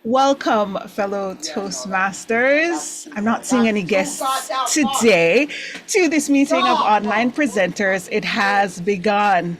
Welcome, fellow Toastmasters. I'm not seeing any guests today to this meeting of online presenters. It has begun.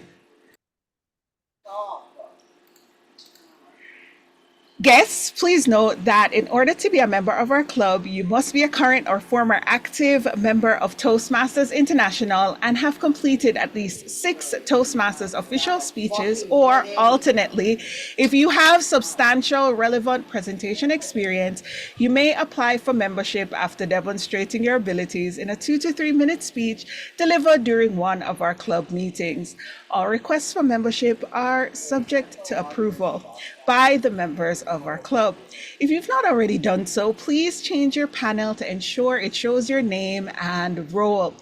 Guests, please note that in order to be a member of our club, you must be a current or former active member of Toastmasters International and have completed at least 6 Toastmasters official speeches, or alternately, if you have substantial relevant presentation experience, you may apply for membership after demonstrating your abilities in a 2 to 3 minute speech delivered during one of our club meetings. All requests for membership are subject to approval by the members of our club. If you've not already done so, please change your panel to ensure it shows your name and role.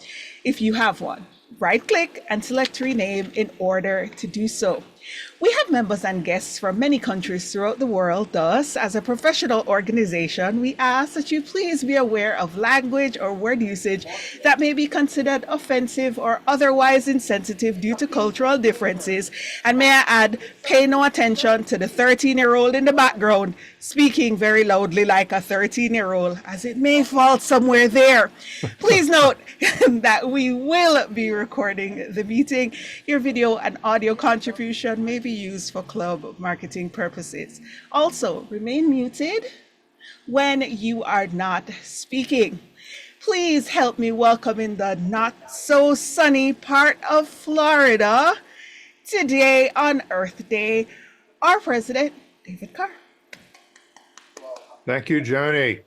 If you have one, right-click and select Rename in order to do so. We have members and guests from many countries throughout the world. Thus, as a professional organization, we ask that you please be aware of language or word usage that may be considered offensive or otherwise insensitive due to cultural differences. And may I add, pay no attention to the 13-year-old in the background speaking very loudly like a 13-year-old, as it may fall somewhere there. Please note that we will be recording the meeting. Your video and audio contribution may be used for club marketing purposes. Also, remain muted when you are not speaking. Please help me welcome in the not so sunny part of Florida today on Earth Day, our president, David Carr. Thank you, Joni.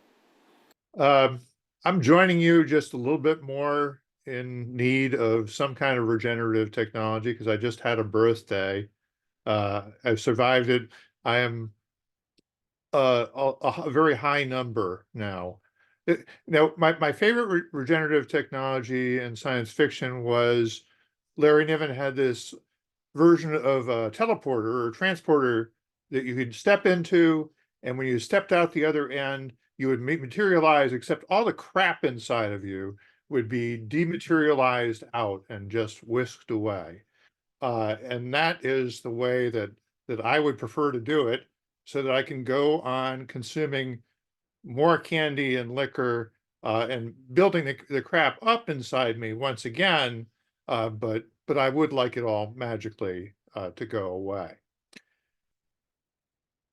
I'm joining you just a little bit more in need of some kind of regenerative technology because I just had a birthday. I've survived it. I am a very high number now. Now, my favorite regenerative technology in science fiction was Larry Niven had this version of a teleporter or transporter that you could step into, and when you stepped out the other end, you would materialize, except all the crap inside of you would be dematerialized out and just whisked away. And that is the way that I would prefer to do it, so that I can go on consuming more candy and liquor and building the crap up inside me once again, but I would like it all magically to go away.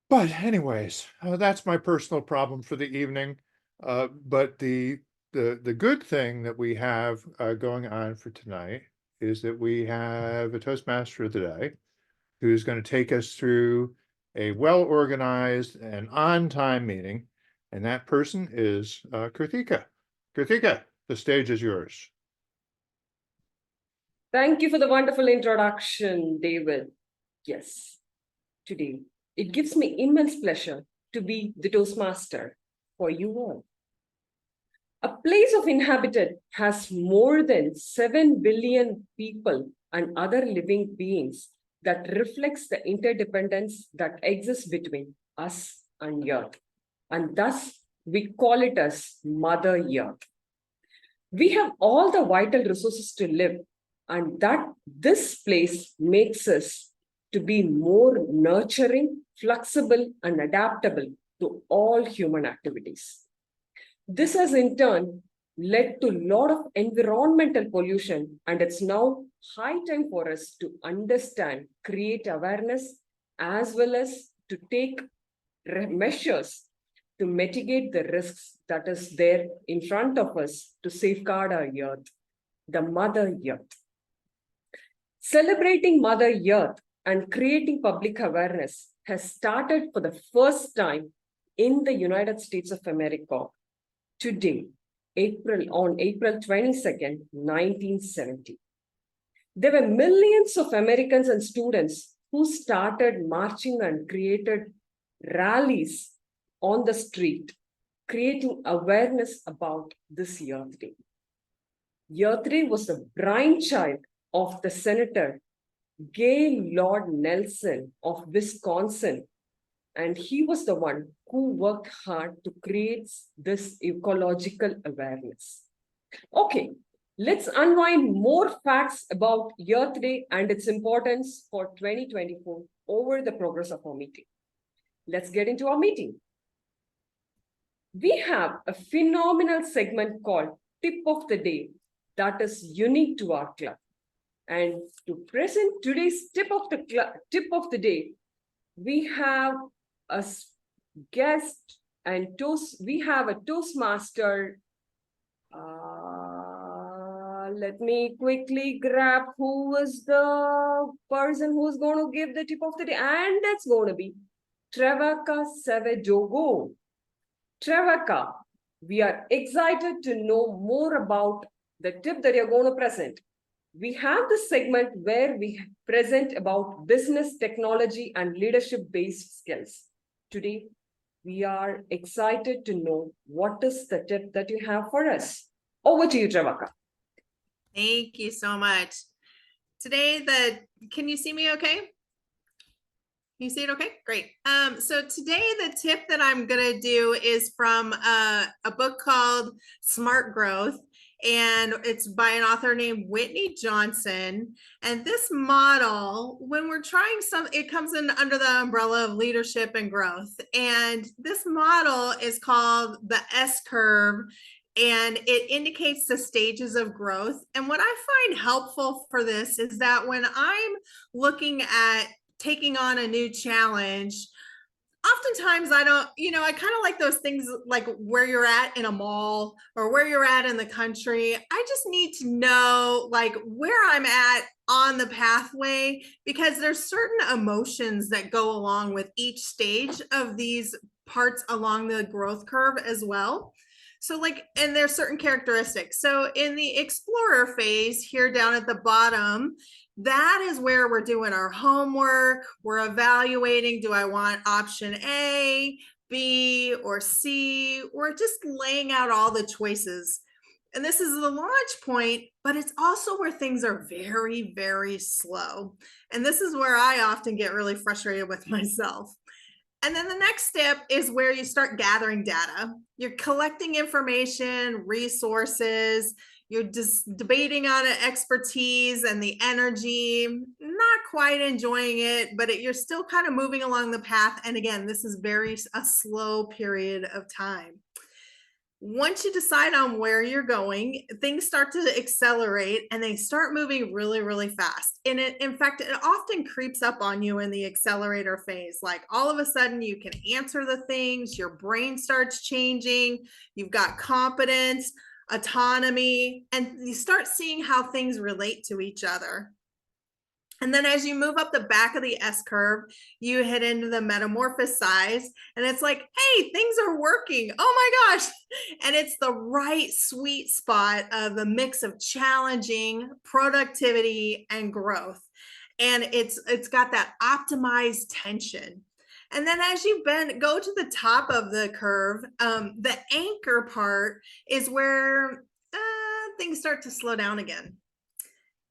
But anyways, that's my personal problem for the evening. But the good thing that we have going on for tonight is that we have a Toastmaster of the day who's going to take us through a well-organized and on-time meeting, and that person is Kritika. Kritika, the stage is yours. Thank you for the wonderful introduction, David. Yes, today it gives me immense pleasure to be the Toastmaster for you all. A place of inhabited has more than 7 billion people and other living beings that reflects the interdependence that exists between us and Earth. And thus, we call it as Mother Earth. We have all the vital resources to live, and that this place makes us to be more nurturing, flexible, and adaptable to all human activities. This has in turn led to a lot of environmental pollution, and it's now high time for us to understand, create awareness, as well as to take measures to mitigate the risks that is there in front of us to safeguard our Earth, the Mother Earth. Celebrating Mother Earth and creating public awareness has started for the first time in the United States of America today, on April 22nd, 1970. There were millions of Americans and students who started marching and created rallies on the street, creating awareness about this Earth Day. Earth Day was the brainchild of the Senator Gaylord Nelson of Wisconsin, and he was the one who worked hard to create this ecological awareness. Okay, let's unwind more facts about Earth Day and its importance for 2024 over the progress of our meeting. Let's get into our meeting. We have a phenomenal segment called Tip of the Day that is unique to our club. And to present today's tip of the day, we have a guest and we have a Toastmaster. Let me quickly grab who is the person who's going to give the tip of the day, and that's going to be Trevaka Sevedogo. Trevaka, we are excited to know more about the tip that you're going to present. We have this segment where we present about business, technology, and leadership-based skills. Today, we are excited to know what is the tip that you have for us. Over to you, Trevaka. Thank you so much. Today, can you see me okay? You see it okay? Great. So today the tip that I'm gonna do is from a book called Smart Growth, and it's by an author named Whitney Johnson. And this model, when we're trying it comes in under the umbrella of leadership and growth. And this model is called the S curve, and it indicates the stages of growth. And what I find helpful for this is that when I'm looking at taking on a new challenge, oftentimes I don't, I kind of like those things like where you're at in a mall or where you're at in the country. I just need to know like where I'm at on the pathway, because there's certain emotions that go along with each stage of these parts along the growth curve as well. So and there's certain characteristics. So in the explorer phase here down at the bottom, that is where we're doing our homework. We're evaluating, do I want option A, B, or C? We're just laying out all the choices. And this is the launch point, but it's also where things are very, very slow. And this is where I often get really frustrated with myself. And then the next step is where you start gathering data. You're collecting information, resources, you're just debating on expertise and the energy, not quite enjoying it, but you're still kind of moving along the path. And again, this is a slow period of time. Once you decide on where you're going, things start to accelerate and they start moving really, really fast. And in fact, it often creeps up on you in the accelerator phase. Like all of a sudden you can answer the things, your brain starts changing, you've got competence, autonomy, and you start seeing how things relate to each other. And then as you move up the back of the S curve, you hit into the metamorphosis size, and it's like, hey, things are working. Oh my gosh. And it's the right sweet spot of the mix of challenging, productivity, and growth. And it's got that optimized tension. And then as you go to the top of the curve, the anchor part is where things start to slow down again.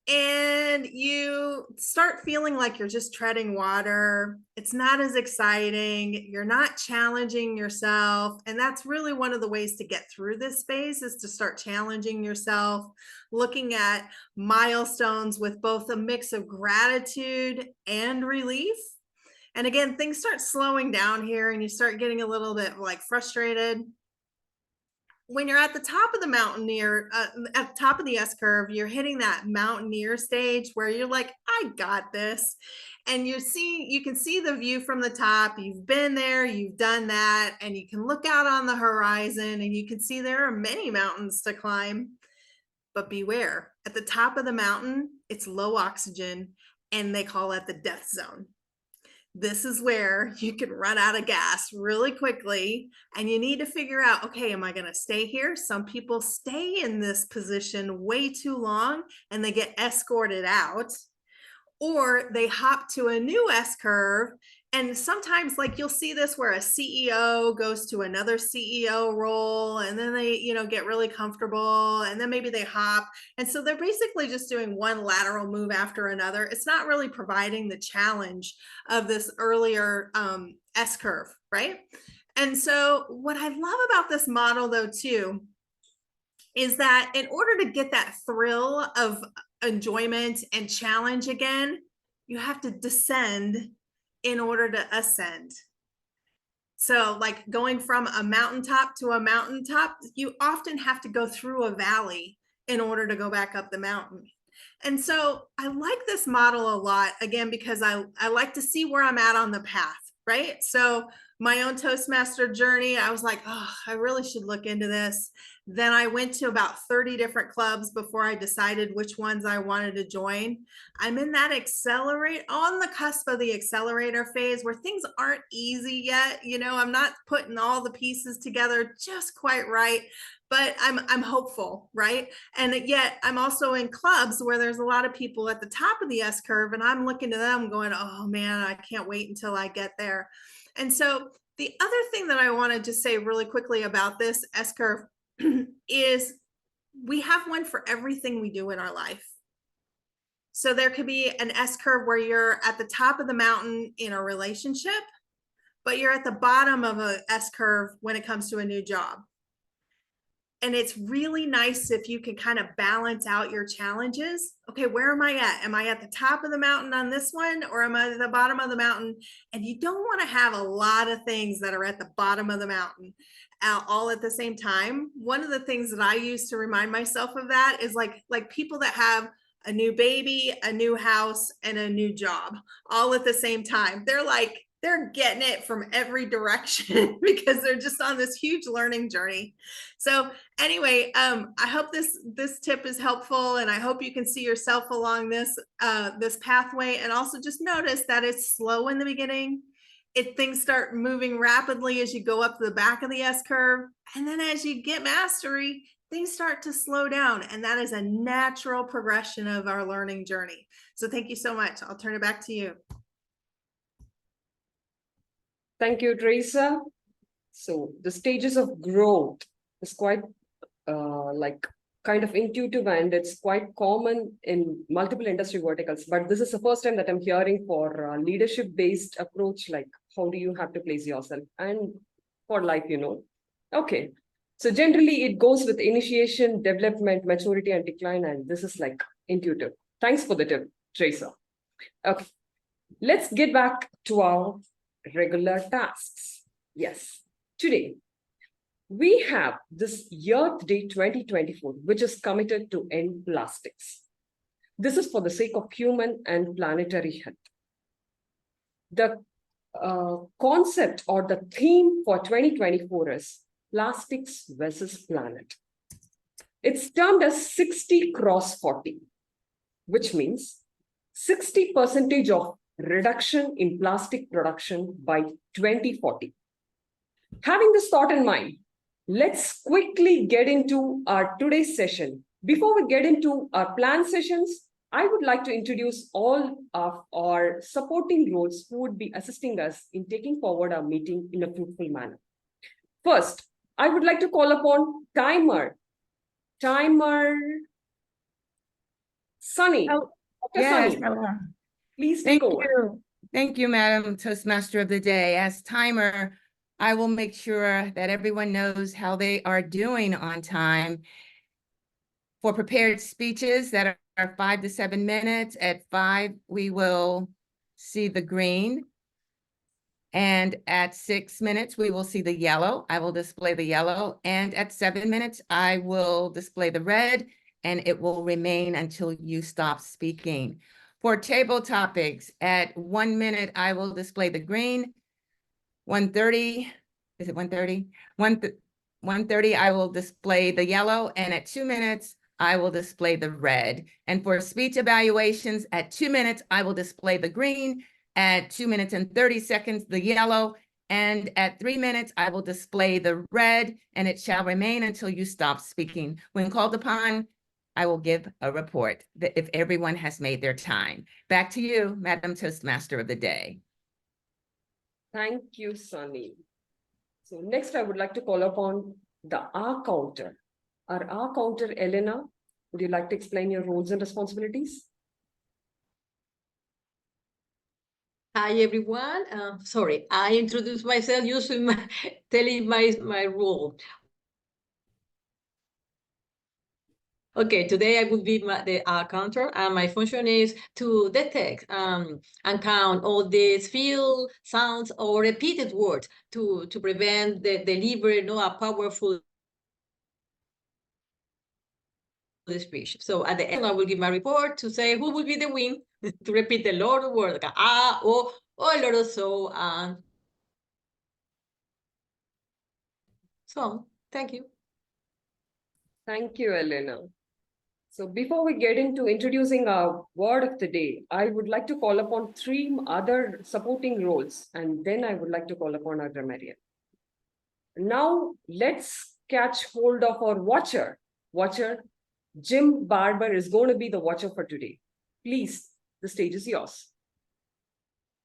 And you start feeling like you're just treading water. It's not as exciting. You're not challenging yourself. And that's really one of the ways to get through this phase, is to start challenging yourself, looking at milestones with both a mix of gratitude and relief. And again, things start slowing down here and you start getting a little bit like frustrated. When you're at the top of the mountaineer, at the top of the S curve, you're hitting that mountaineer stage where you're like, I got this. And you can see the view from the top. You've been there, you've done that, and you can look out on the horizon and you can see there are many mountains to climb. But beware, at the top of the mountain, it's low oxygen and they call it the death zone. This is where you can run out of gas really quickly, and you need to figure out, okay, am I going to stay here? Some people stay in this position way too long and they get escorted out, or they hop to a new S curve. And sometimes like you'll see this where a CEO goes to another CEO role and then they, get really comfortable and then maybe they hop. And so they're basically just doing one lateral move after another. It's not really providing the challenge of this earlier S curve, right? And so what I love about this model though, too, is that in order to get that thrill of enjoyment and challenge again, you have to descend in order to ascend. So like going from a mountaintop to a mountaintop, you often have to go through a valley in order to go back up the mountain. And so I like this model a lot, again, because I like to see where I'm at on the path, right? So my own Toastmaster journey, I was like, oh, I really should look into this. Then I went to about 30 different clubs before I decided which ones I wanted to join. I'm in that on the cusp of the accelerator phase where things aren't easy yet. You know, I'm not putting all the pieces together just quite right, but I'm hopeful, right? And yet I'm also in clubs where there's a lot of people at the top of the S curve, and I'm looking to them going, oh man, I can't wait until I get there. And so the other thing that I wanted to say really quickly about this S curve is we have one for everything we do in our life. So there could be an S curve where you're at the top of the mountain in a relationship, but you're at the bottom of a S curve when it comes to a new job. And it's really nice if you can kind of balance out your challenges. Okay, where am I at? Am I at the top of the mountain on this one, or am I at the bottom of the mountain? And you don't want to have a lot of things that are at the bottom of the mountain all at the same time. One of the things that I use to remind myself of that is like people that have a new baby, a new house, and a new job all at the same time. They're getting it from every direction because they're just on this huge learning journey. So anyway, I hope this tip is helpful, and I hope you can see yourself along this pathway. And also just notice that it's slow in the beginning. Things start moving rapidly as you go up the back of the S curve. And then as you get mastery, things start to slow down. And that is a natural progression of our learning journey. So thank you so much. I'll turn it back to you. Thank you, Teresa. So the stages of growth is quite kind of intuitive, and it's quite common in multiple industry verticals. But this is the first time that I'm hearing for a leadership-based approach, like how do you have to place yourself, and for life, you know. Okay, so generally it goes with initiation, development, maturity, and decline, and this is like intuitive. Thanks for the tip, Teresa. Okay, let's get back to our regular tasks. Yes, today we have this Earth Day 2024, which is committed to end plastics. This is for the sake of human and planetary health. The concept or the theme for 2024 is plastics versus planet. It's termed as 60 cross 40, which means 60% of reduction in plastic production by 2040. Having this thought in mind, let's quickly get into our today's session. Before we get into our planned sessions, I would like to introduce all of our supporting roles who would be assisting us in taking forward our meeting in a fruitful manner. First, I would like to call upon Timer Sunny. Oh, Dr. yes, Sunny, hello. please take Thank over. you. Thank you, Madam Toastmaster of the Day. As timer, I will make sure that everyone knows how they are doing on time. For prepared speeches that are 5 to 7 minutes, at 5, we will see the green. And at 6 minutes, we will see the yellow. I will display the yellow. And at 7 minutes, I will display the red, and it will remain until you stop speaking. For table topics, at 1 minute, I will display the green. 1:30, is it 1:30? 1:30, I will display the yellow, and at 2 minutes, I will display the red. And for speech evaluations, at 2 minutes, I will display the green. At 2 minutes and 30 seconds, the yellow. And at 3 minutes, I will display the red, and it shall remain until you stop speaking. When called upon, I will give a report that if everyone has made their time. Back to you, Madam Toastmaster of the Day. Thank you, Sunny. So next, I would like to call upon the R counter. Our R counter, Elena, would you like to explain your roles and responsibilities? Hi, everyone. Sorry, I introduced myself using telling my role. Okay, today I will be the counter, and my function is to detect and count all these field sounds or repeated words to prevent the delivery, a powerful speech. So at the end, I will give my report to say who will be the win to repeat the lot of words, like o a lot of so, and so on. Thank you. Thank you, Elena. So before we get into introducing our word of the day, I would like to call upon 3 other supporting roles, and then I would like to call upon our grammarian. Now, let's catch hold of our watcher. Watcher, Jim Barber is going to be the watcher for today. Please, the stage is yours.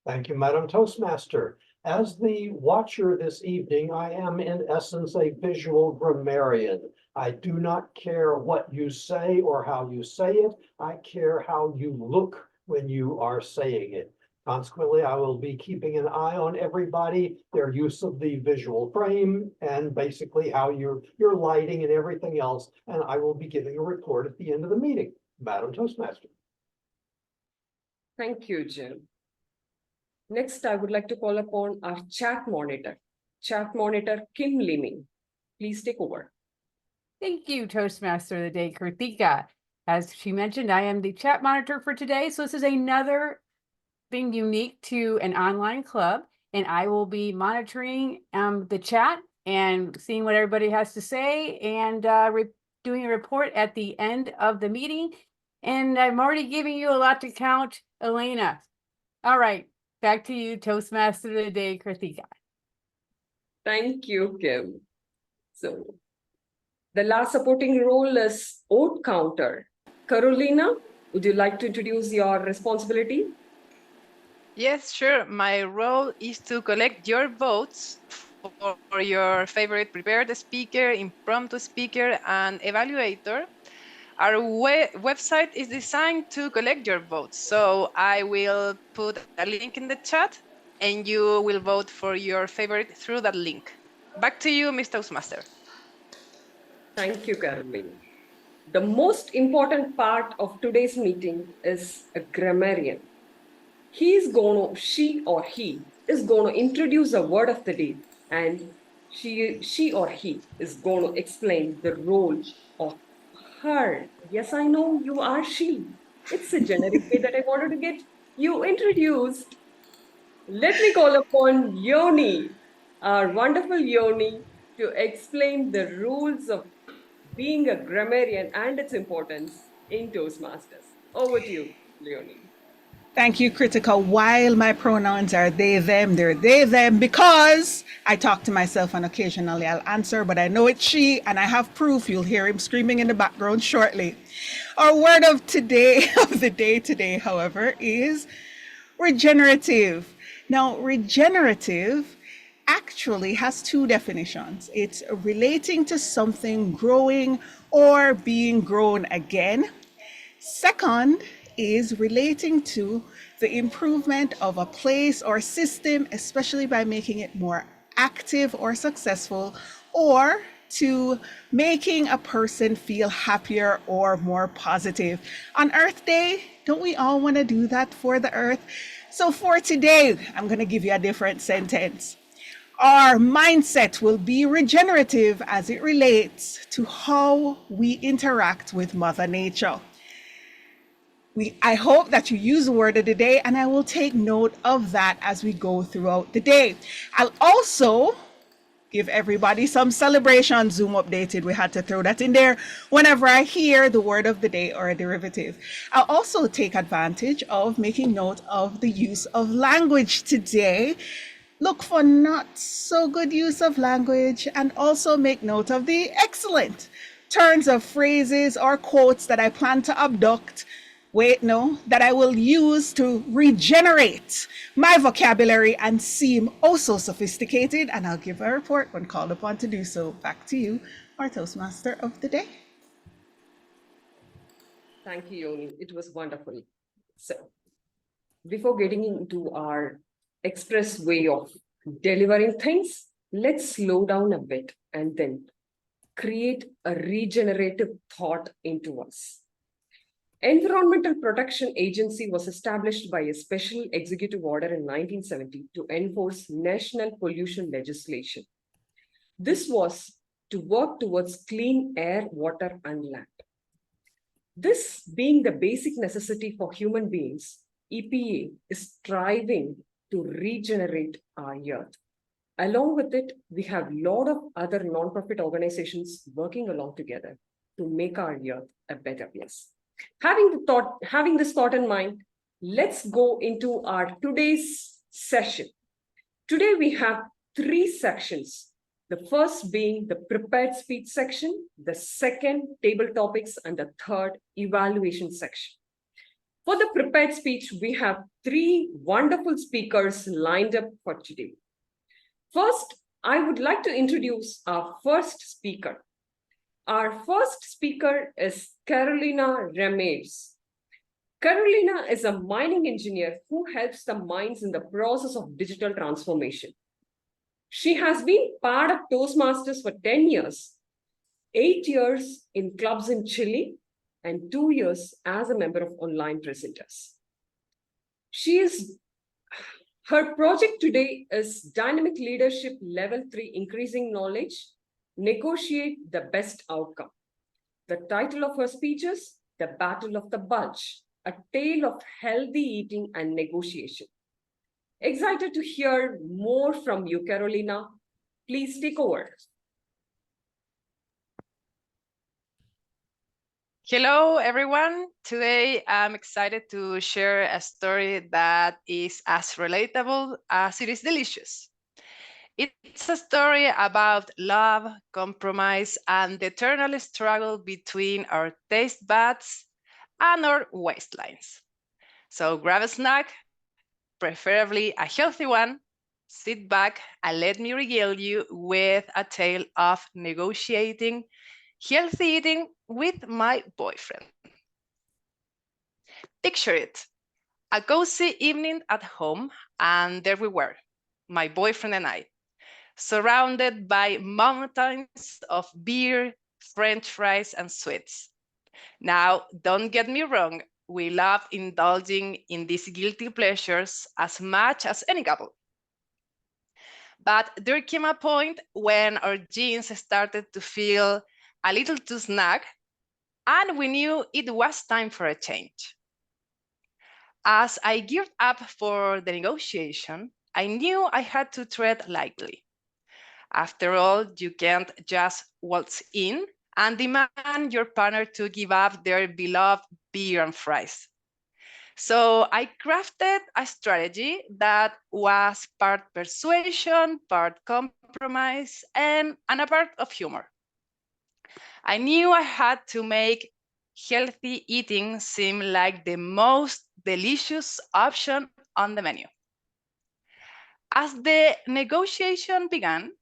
Thank you, Madam Toastmaster. As the watcher this evening, I am in essence a visual grammarian. I do not care what you say or how you say it. I care how you look when you are saying it. Consequently, I will be keeping an eye on everybody, their use of the visual frame, and basically how your lighting and everything else. And I will be giving a report at the end of the meeting. Madam Toastmaster. Thank you, Jim. Next, I would like to call upon our chat monitor. Chat monitor, Kim Liming. Please take over. Thank you, Toastmaster of the Day, Karthika. As she mentioned, I am the chat monitor for today. So this is another thing unique to an online club. And I will be monitoring the chat and seeing what everybody has to say and doing a report at the end of the meeting. And I'm already giving you a lot to count, Elena. All right, back to you, Toastmaster of the Day, Karthika. Thank you, Kim. So the last supporting role is vote counter. Carolina, would you like to introduce your responsibility? Yes, sure. My role is to collect your votes for your favorite prepared speaker, impromptu speaker, and evaluator. Our website is designed to collect your votes. So I will put a link in the chat and you will vote for your favorite through that link. Back to you, Mr. Toastmaster. Thank you, Carolina. The most important part of today's meeting is a grammarian. She or he is going to introduce a word of the day, and she or he is going to explain the role of her. Yes, I know you are she. It's a generic way that I wanted to get you introduced. Let me call upon Yoni, our wonderful Yoni, to explain the rules of being a grammarian and its importance in Toastmasters. Over to you, Leonie. Thank you, Kritika. While my pronouns are they, them, they're they, them, because I talk to myself and occasionally I'll answer, but I know it's she and I have proof. You'll hear him screaming in the background shortly. Our word of the day today, however, is regenerative. Now, regenerative actually has 2 definitions. It's relating to something growing or being grown again. Second is relating to the improvement of a place or system, especially by making it more active or successful, or to making a person feel happier or more positive. On Earth Day, don't we all want to do that for the Earth? So for today, I'm going to give you a different sentence. Our mindset will be regenerative as it relates to how we interact with Mother Nature. I hope that you use the word of the day, and I will take note of that as we go throughout the day. I'll also give everybody some celebration. Zoom updated. We had to throw that in there whenever I hear the word of the day or a derivative. I'll also take advantage of making note of the use of language today. Look for not so good use of language and also make note of the excellent turns of phrases or quotes that I plan to abduct. That I will use to regenerate my vocabulary and seem oh so sophisticated, and I'll give a report when called upon to do so. Back to you, our Toastmaster of the day. Thank you, Yoni. It was wonderful. So, before getting into our express way of delivering things, let's slow down a bit and then create a regenerative thought into us. Environmental Protection Agency was established by a special executive order in 1970 to enforce national pollution legislation. This was to work towards clean air, water, and land. This being the basic necessity for human beings, EPA is striving to regenerate our earth. Along with it, we have a lot of other non-profit organizations working along together to make our earth a better place. Having this thought in mind, let's go into our today's session. Today we have 3 sections. The first being the prepared speech section, the second table topics, and the third evaluation section. For the prepared speech, we have 3 wonderful speakers lined up for today. First, I would like to introduce our first speaker. Our first speaker is Carolina Ramírez. Carolina is a mining engineer who helps the mines in the process of digital transformation. She has been part of Toastmasters for 10 years, 8 years in clubs in Chile, and 2 years as a member of online presenters. Her project today is Dynamic Leadership Level 3 Increasing Knowledge, Negotiate the Best Outcome. The title of her speech is The Battle of the Bulge, a tale of healthy eating and negotiation. Excited to hear more from you, Carolina. Please take over. Hello, everyone. Today, I'm excited to share a story that is as relatable as it is delicious. It's a story about love, compromise, and the eternal struggle between our taste buds and our waistlines. So grab a snack, preferably a healthy one, sit back, and let me regale you with a tale of negotiating healthy eating with my boyfriend. Picture it, a cozy evening at home, and there we were, my boyfriend and I, surrounded by mountains of beer, French fries, and sweets. Now, don't get me wrong, we love indulging in these guilty pleasures as much as any couple. But there came a point when our jeans started to feel a little too snug, and we knew it was time for a change. As I geared up for the negotiation, I knew I had to tread lightly. After all, you can't just waltz in and demand your partner to give up their beloved beer and fries. So I crafted a strategy that was part persuasion, part compromise, and a part of humor. I knew I had to make healthy eating seem like the most delicious option on the menu. As the negotiation began,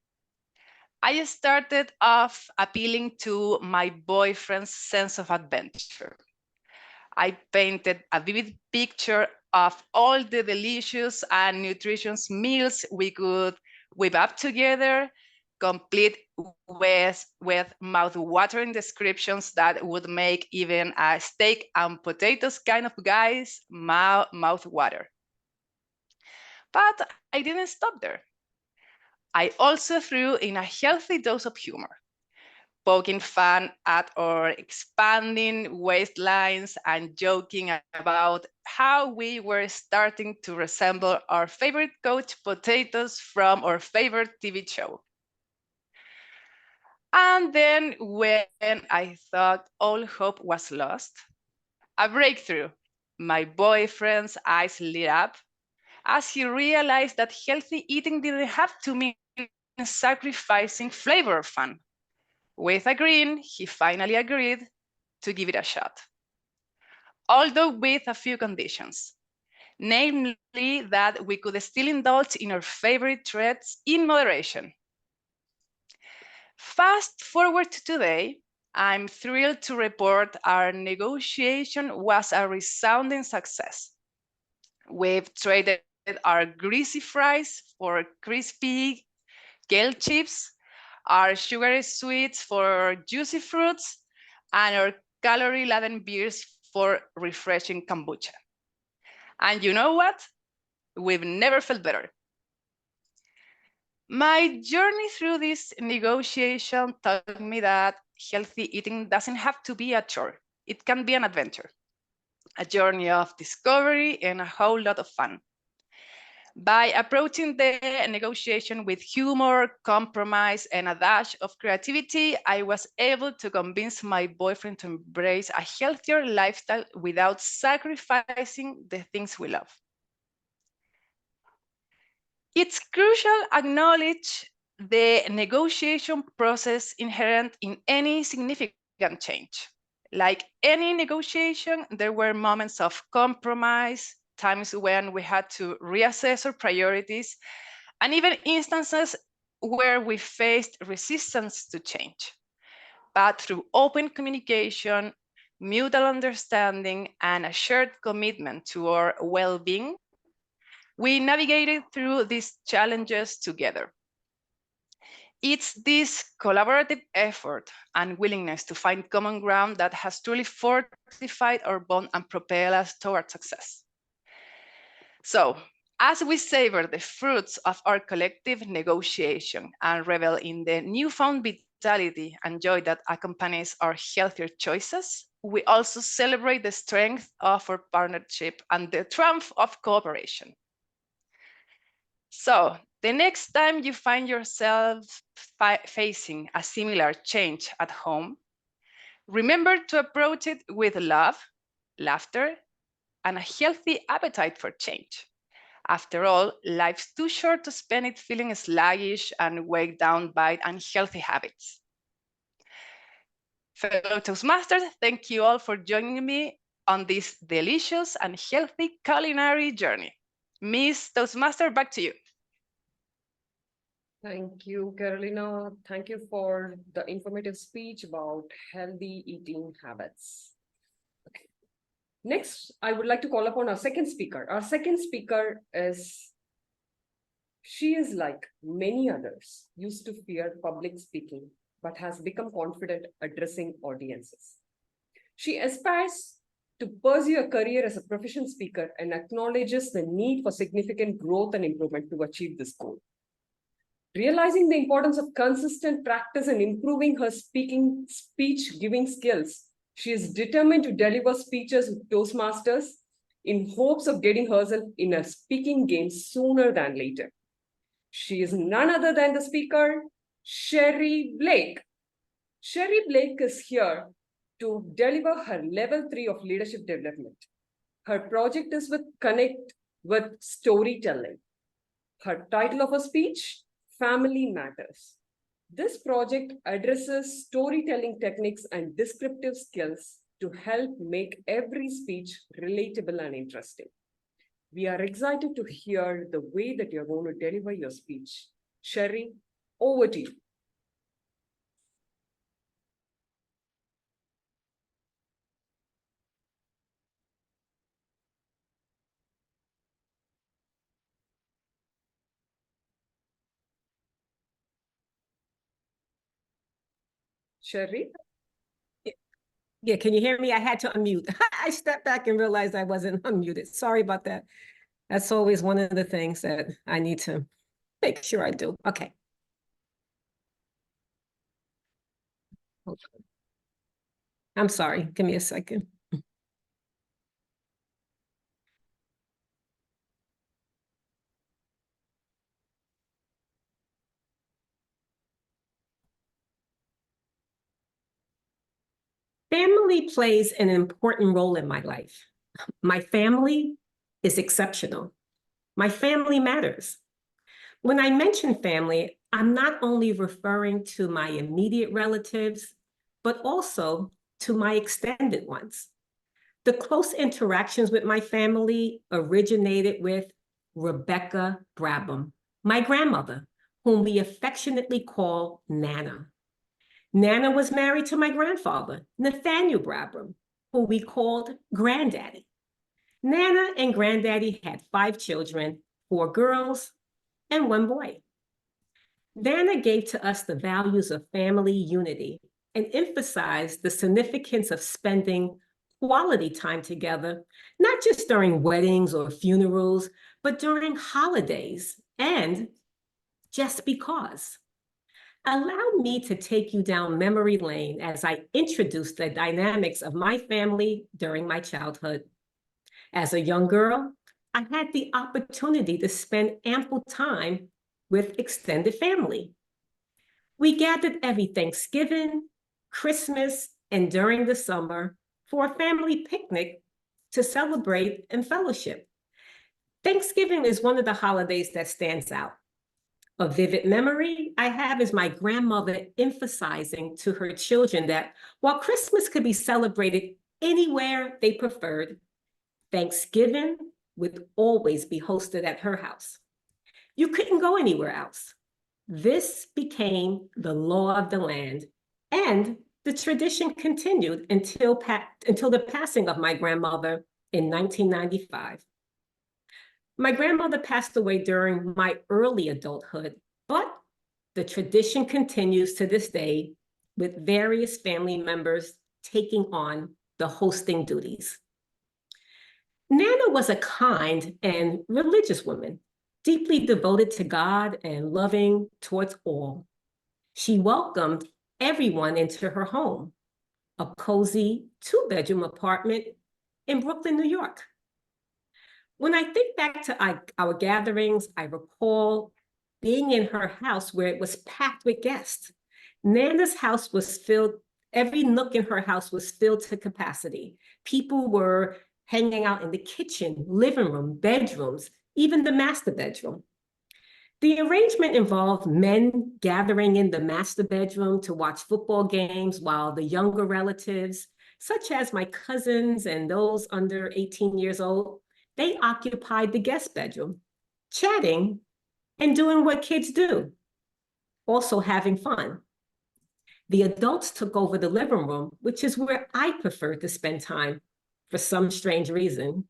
I started off appealing to my boyfriend's sense of adventure. I painted a vivid picture of all the delicious and nutritious meals we could whip up together, complete with mouth-watering descriptions that would make even a steak and potatoes kind of guy's mouth water. But I didn't stop there. I also threw in a healthy dose of humor, poking fun at our expanding waistlines and joking about how we were starting to resemble our favorite couch potatoes from our favorite TV show. And then when I thought all hope was lost, a breakthrough. My boyfriend's eyes lit up as he realized that healthy eating didn't have to mean sacrificing flavor or fun. With a grin, he finally agreed to give it a shot, although with a few conditions, namely that we could still indulge in our favorite treats in moderation. Fast forward to today, I'm thrilled to report our negotiation was a resounding success. We've traded our greasy fries for crispy kale chips, our sugary sweets for juicy fruits, and our calorie-laden beers for refreshing kombucha. And you know what? We've never felt better. My journey through this negotiation taught me that healthy eating doesn't have to be a chore. It can be an adventure, a journey of discovery and a whole lot of fun. By approaching the negotiation with humor, compromise, and a dash of creativity, I was able to convince my boyfriend to embrace a healthier lifestyle without sacrificing the things we love. It's crucial to acknowledge the negotiation process inherent in any significant change. Like any negotiation, there were moments of compromise, times when we had to reassess our priorities, and even instances where we faced resistance to change. But through open communication, mutual understanding, and a shared commitment to our well-being, we navigated through these challenges together. It's this collaborative effort and willingness to find common ground that has truly fortified our bond and propelled us toward success. So, as we savor the fruits of our collective negotiation and revel in the newfound vitality and joy that accompanies our healthier choices, we also celebrate the strength of our partnership and the triumph of cooperation. So, the next time you find yourself facing a similar change at home, remember to approach it with love, laughter, and a healthy appetite for change. After all, life's too short to spend it feeling sluggish and weighed down by unhealthy habits. Fellow Toastmasters, thank you all for joining me on this delicious and healthy culinary journey. Miss Toastmaster, back to you. Thank you, Carolina. Thank you for the informative speech about healthy eating habits. Okay. Next, I would like to call upon our second speaker. Our second speaker she is like many others, used to fear public speaking, but has become confident addressing audiences. She aspires to pursue a career as a proficient speaker and acknowledges the need for significant growth and improvement to achieve this goal. Realizing the importance of consistent practice and improving her speech-giving skills, she is determined to deliver speeches with Toastmasters in hopes of getting herself in a speaking game sooner than later. She is none other than the speaker, Sherry Blake. Sherry Blake is here to deliver her level 3 of leadership development. Her project is with Connect with Storytelling. Her title of her speech, Family Matters. This project addresses storytelling techniques and descriptive skills to help make every speech relatable and interesting. We are excited to hear the way that you're going to deliver your speech. Sherry, over to you. Sherry? Yeah, can you hear me? I had to unmute. I stepped back and realized I wasn't unmuted. Sorry about that. That's always one of the things that I need to make sure I do. Okay. I'm sorry. Give me a second. Family plays an important role in my life. My family is exceptional. My family matters. When I mention family, I'm not only referring to my immediate relatives, but also to my extended ones. The close interactions with my family originated with Rebecca Brabham, my grandmother, whom we affectionately call Nana. Nana was married to my grandfather, Nathaniel Brabham, who we called Granddaddy. Nana and Granddaddy had 5 children, 4 girls and 1 boy. Nana gave to us the values of family unity and emphasized the significance of spending quality time together, not just during weddings or funerals, but during holidays and just because. Allow me to take you down memory lane as I introduce the dynamics of my family during my childhood. As a young girl, I had the opportunity to spend ample time with extended family. We gathered every Thanksgiving, Christmas, and during the summer for a family picnic to celebrate and fellowship. Thanksgiving is one of the holidays that stands out. A vivid memory I have is my grandmother emphasizing to her children that while Christmas could be celebrated anywhere they preferred, Thanksgiving would always be hosted at her house. You couldn't go anywhere else. This became the law of the land, and the tradition continued until the passing of my grandmother in 1995. My grandmother passed away during my early adulthood, but the tradition continues to this day with various family members taking on the hosting duties. Nana was a kind and religious woman, deeply devoted to God and loving towards all. She welcomed everyone into her home, a cozy two-bedroom apartment in Brooklyn, New York. When I think back to our gatherings, I recall being in her house where it was packed with guests. Nana's house was filled, every nook in her house was filled to capacity. People were hanging out in the kitchen, living room, bedrooms, even the master bedroom. The arrangement involved men gathering in the master bedroom to watch football games while the younger relatives, such as my cousins and those under 18 years old, they occupied the guest bedroom, chatting and doing what kids do, also having fun. The adults took over the living room, which is where I prefer to spend time for some strange reason.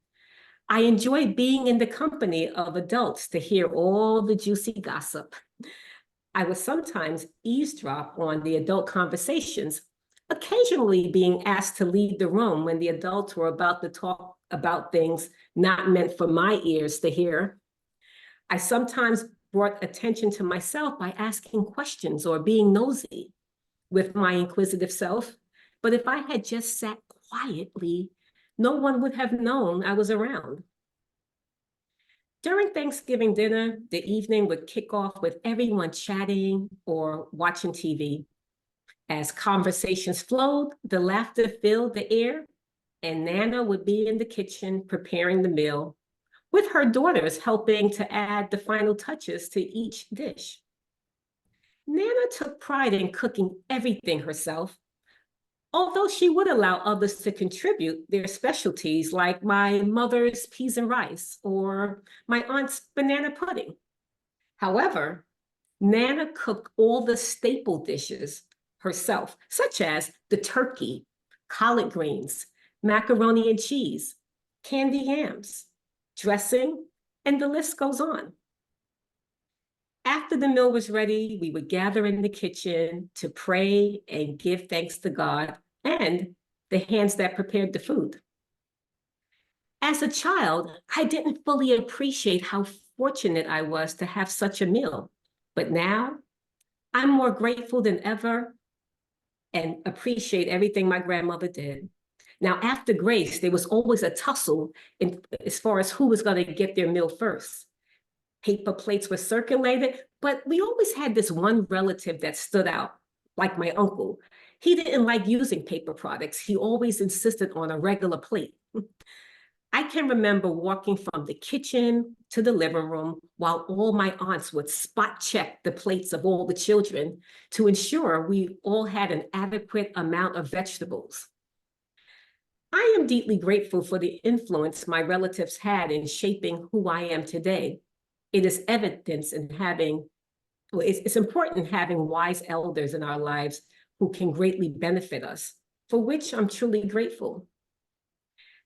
I enjoy being in the company of adults to hear all the juicy gossip. I would sometimes eavesdrop on the adult conversations, occasionally being asked to leave the room when the adults were about to talk about things not meant for my ears to hear. I sometimes brought attention to myself by asking questions or being nosy with my inquisitive self. But if I had just sat quietly, no one would have known I was around. During Thanksgiving dinner, the evening would kick off with everyone chatting or watching TV. As conversations flowed, the laughter filled the air, and Nana would be in the kitchen preparing the meal, with her daughters helping to add the final touches to each dish. Nana took pride in cooking everything herself, although she would allow others to contribute their specialties like my mother's peas and rice or my aunt's banana pudding. However, Nana cooked all the staple dishes herself, such as the turkey, collard greens, macaroni and cheese, candy yams, dressing, and the list goes on. After the meal was ready, we would gather in the kitchen to pray and give thanks to God and the hands that prepared the food. As a child, I didn't fully appreciate how fortunate I was to have such a meal. But now, I'm more grateful than ever and appreciate everything my grandmother did. Now, after grace, there was always a tussle as far as who was going to get their meal first. Paper plates were circulated, but we always had this one relative that stood out, like my uncle. He didn't like using paper products. He always insisted on a regular plate. I can remember walking from the kitchen to the living room while all my aunts would spot check the plates of all the children to ensure we all had an adequate amount of vegetables. I am deeply grateful for the influence my relatives had in shaping who I am today. It is evidence in it's important having wise elders in our lives who can greatly benefit us, for which I'm truly grateful.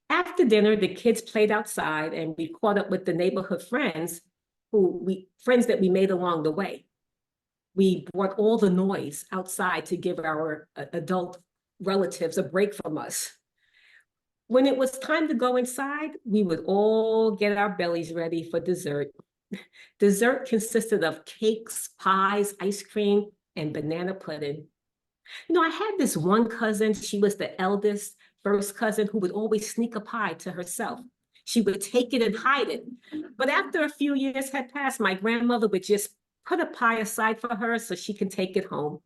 After dinner, the kids played outside and we caught up with the neighborhood friends that we made along the way. We brought all the noise outside to give our adult relatives a break from us. When it was time to go inside, we would all get our bellies ready for dessert. Dessert consisted of cakes, pies, ice cream, and banana pudding. You know, I had this one cousin, she was the eldest, first cousin, who would always sneak a pie to herself. She would take it and hide it. But after a few years had passed, my grandmother would just put a pie aside for her so she can take it home.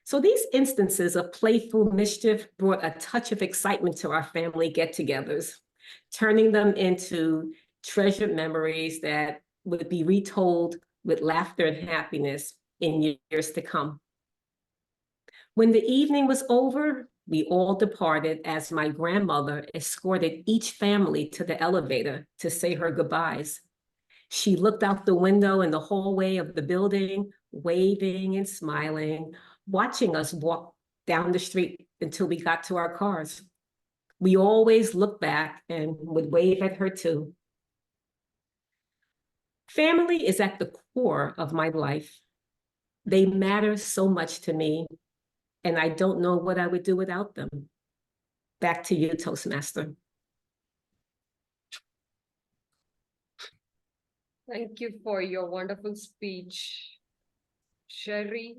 So these instances of playful mischief brought a touch of excitement to our family get-togethers, turning them into treasured memories that would be retold with laughter and happiness in years to come. When the evening was over, we all departed as my grandmother escorted each family to the elevator to say her goodbyes. She looked out the window in the hallway of the building, waving and smiling, watching us walk down the street until we got to our cars. We always looked back and would wave at her too. Family is at the core of my life. They matter so much to me, and I don't know what I would do without them. Back to you, Toastmaster. Thank you for your wonderful speech, Sherry.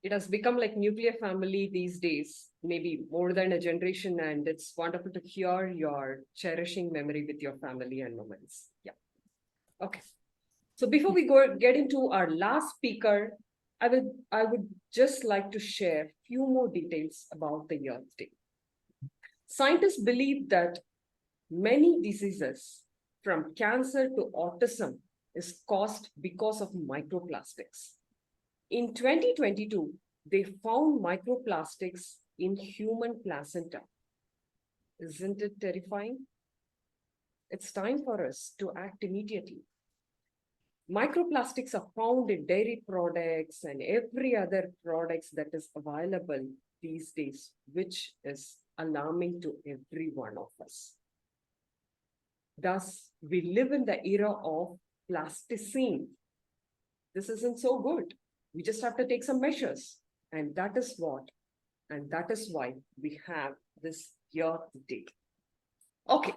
It has become like nuclear family these days, maybe more than a generation, and it's wonderful to hear your cherishing memory with your family and moments. Yeah. Okay. So before we get into our last speaker, I would just like to share a few more details about the Earth Day. Scientists believe that many diseases, from cancer to autism, is caused because of microplastics. In 2022, they found microplastics in human placenta. Isn't it terrifying? It's time for us to act immediately. Microplastics are found in dairy products and every other products that is available these days, which is alarming to every one of us. Thus, we live in the era of plasticine. This isn't so good. We just have to take some measures. And that is why we have this Earth Day. Okay,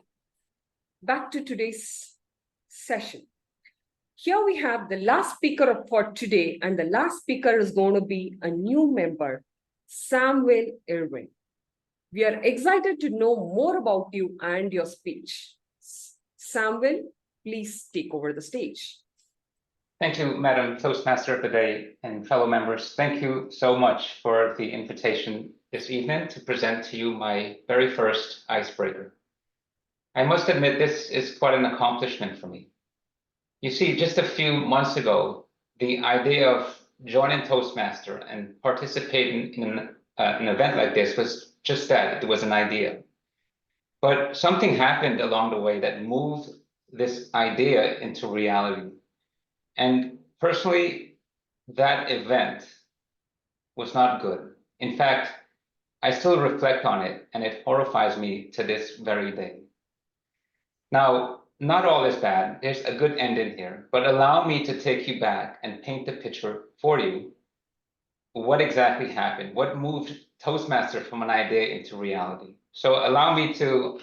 back to today's session. Here we have the last speaker for today, and the last speaker is going to be a new member, Samuel Irwin. We are excited to know more about you and your speech. Samuel, please take over the stage. Thank you, Madam Toastmaster of the Day and fellow members. Thank you so much for the invitation this evening to present to you my very first icebreaker. I must admit this is quite an accomplishment for me. You see, just a few months ago, the idea of joining Toastmaster and participating in an event like this was just that, it was an idea. But something happened along the way that moved this idea into reality. And personally, that event was not good. In fact, I still reflect on it and it horrifies me to this very day. Now, not all is bad. There's a good end in here, but allow me to take you back and paint the picture for you. What exactly happened? What moved Toastmaster from an idea into reality? So allow me to,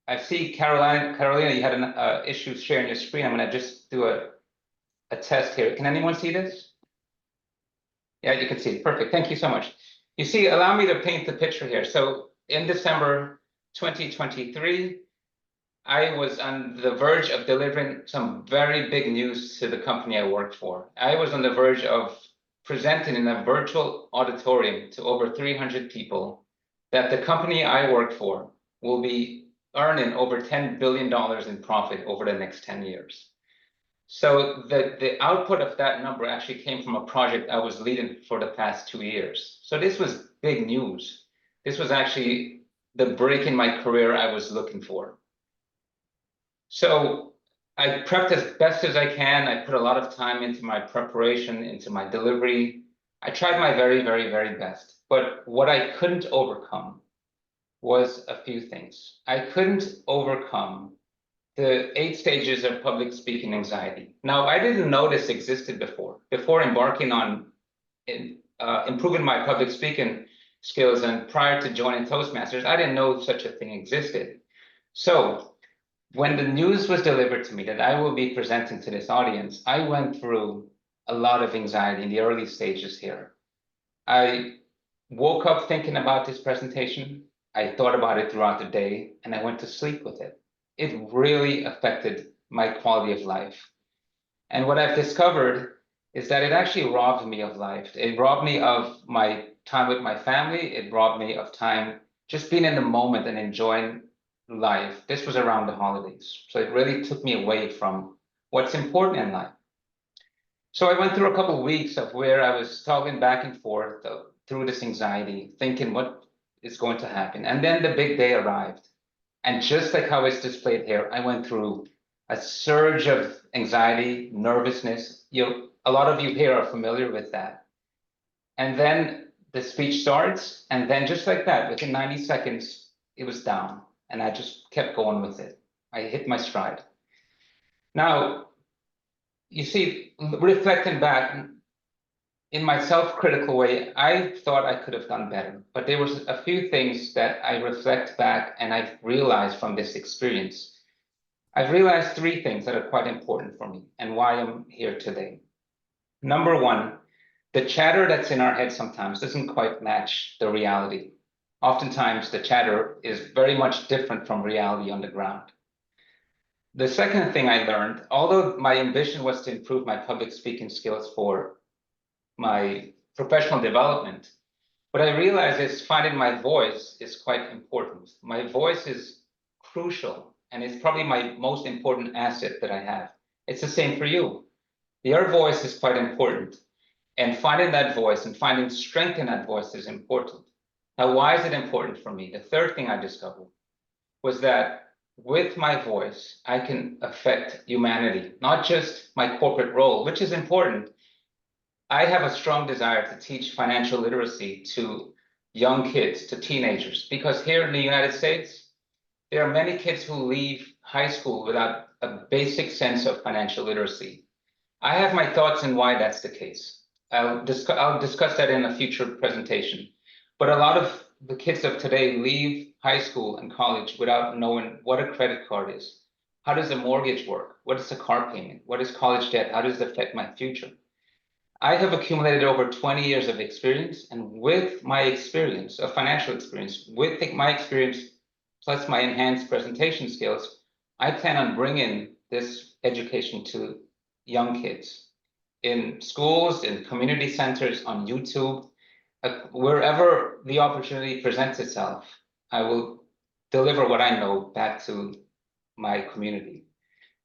I see Carolina, you had an issue sharing your screen. I'm gonna just do a test here. Can anyone see this? Yeah, you can see it. Perfect. Thank you so much. You see, allow me to paint the picture here. So in December 2023, I was on the verge of delivering some very big news to the company I worked for. I was on the verge of presenting in a virtual auditorium to over 300 people that the company I work for will be earning over $10 billion in profit over the next 10 years. So the output of that number actually came from a project I was leading for the past 2 years. So this was big news. This was actually the break in my career I was looking for. So I prepped as best as I can. I put a lot of time into my preparation, into my delivery. I tried my very, very, very best. But what I couldn't overcome was a few things. I couldn't overcome the 8 stages of public speaking anxiety. Now, I didn't know this existed before. Before embarking on improving my public speaking skills. And prior to joining Toastmasters, I didn't know such a thing existed. So when the news was delivered to me that I will be presenting to this audience, I went through a lot of anxiety in the early stages here. I woke up thinking about this presentation. I thought about it throughout the day, and I went to sleep with it. It really affected my quality of life. And what I've discovered is that it actually robbed me of life. It robbed me of my time with my family. It robbed me of time just being in the moment and enjoying life. This was around the holidays. So it really took me away from what's important in life. So I went through a couple of weeks of where I was talking back and forth through this anxiety, thinking what is going to happen. And then the big day arrived. And just like how it's displayed here, I went through a surge of anxiety, nervousness. A lot of you here are familiar with that. And then the speech starts, and then just like that, within 90 seconds, it was down. And I just kept going with it. I hit my stride. Now, you see, reflecting back, in my self-critical way, I thought I could have done better. But there was a few things that I reflect back and I've realized from this experience. I've realized 3 things that are quite important for me and why I'm here today. Number 1, the chatter that's in our head sometimes doesn't quite match the reality. Oftentimes, the chatter is very much different from reality on the ground. The second thing I learned, although my ambition was to improve my public speaking skills for my professional development, what I realized is finding my voice is quite important. My voice is crucial, and it's probably my most important asset that I have. It's the same for you. Your voice is quite important, and finding that voice and finding strength in that voice is important. Now, why is it important for me? The third thing I discovered was that with my voice, I can affect humanity, not just my corporate role, which is important. I have a strong desire to teach financial literacy to young kids, to teenagers, because here in the United States, there are many kids who leave high school without a basic sense of financial literacy. I have my thoughts on why that's the case. I'll discuss that in a future presentation. But a lot of the kids of today leave high school and college without knowing what a credit card is. How does a mortgage work? What is a car payment? What is college debt? How does it affect my future? I have accumulated over 20 years of experience, and with my experience, of financial experience, with my experience plus my enhanced presentation skills, I plan on bringing this education to young kids in schools, in community centers, on YouTube, wherever the opportunity presents itself. I will deliver what I know back to my community.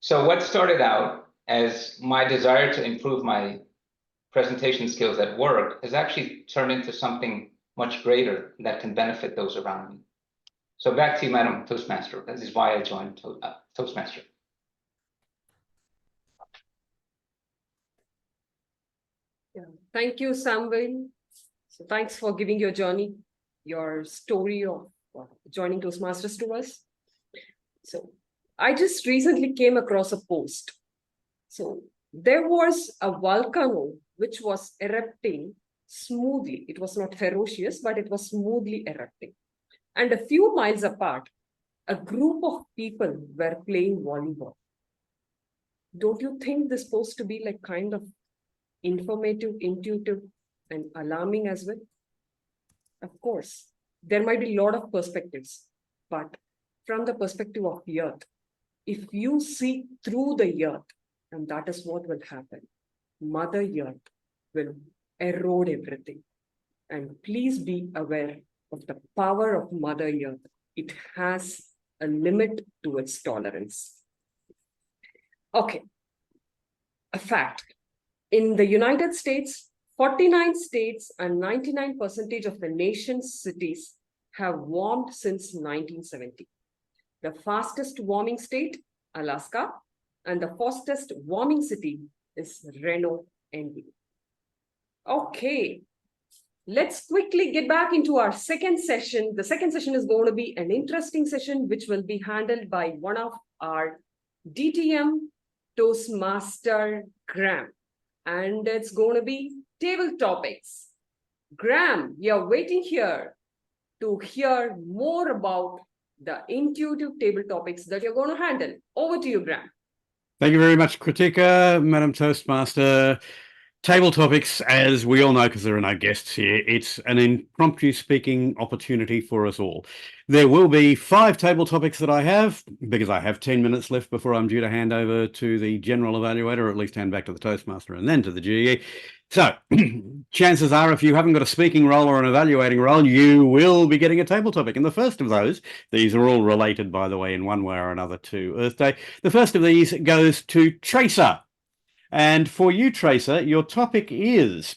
So what started out as my desire to improve my presentation skills at work has actually turned into something much greater that can benefit those around me. So back to you, Madam Toastmaster. This is why I joined Toastmaster. Yeah. Thank you, Samuel. So thanks for giving your journey, your story of joining Toastmasters to us. So I just recently came across a post. So there was a volcano which was erupting smoothly. It was not ferocious, but it was smoothly erupting. And a few miles apart, a group of people were playing volleyball. Don't you think this post to be like kind of informative, intuitive, and alarming as well? Of course, there might be a lot of perspectives, but from the perspective of the earth, if you see through the earth, and that is what will happen, Mother Earth will erode everything. And please be aware of the power of Mother Earth. It has a limit to its tolerance. Okay, a fact. In the United States, 49 states and 99% of the nation's cities have warmed since 1970. The fastest warming state, Alaska, and the fastest warming city is Reno, NB. Okay, let's quickly get back into our second session. The second session is going to be an interesting session, which will be handled by one of our DTM Toastmaster Graham. And it's going to be table topics. Graham, you're waiting here to hear more about the intuitive table topics that you're going to handle. Over to you, Graham. Thank you very much, Kritika, Madam Toastmaster. Table topics, as we all know, because there are no guests here, it's an impromptu speaking opportunity for us all. There will be 5 table topics that I have, because I have 10 minutes left before I'm due to hand over to the general evaluator, or at least hand back to the Toastmaster and then to the GE. So chances are, if you haven't got a speaking role or an evaluating role, you will be getting a table topic. And the first of those, these are all related, by the way, in one way or another to Earth Day. The first of these goes to Tracer. And for you, Tracer, your topic is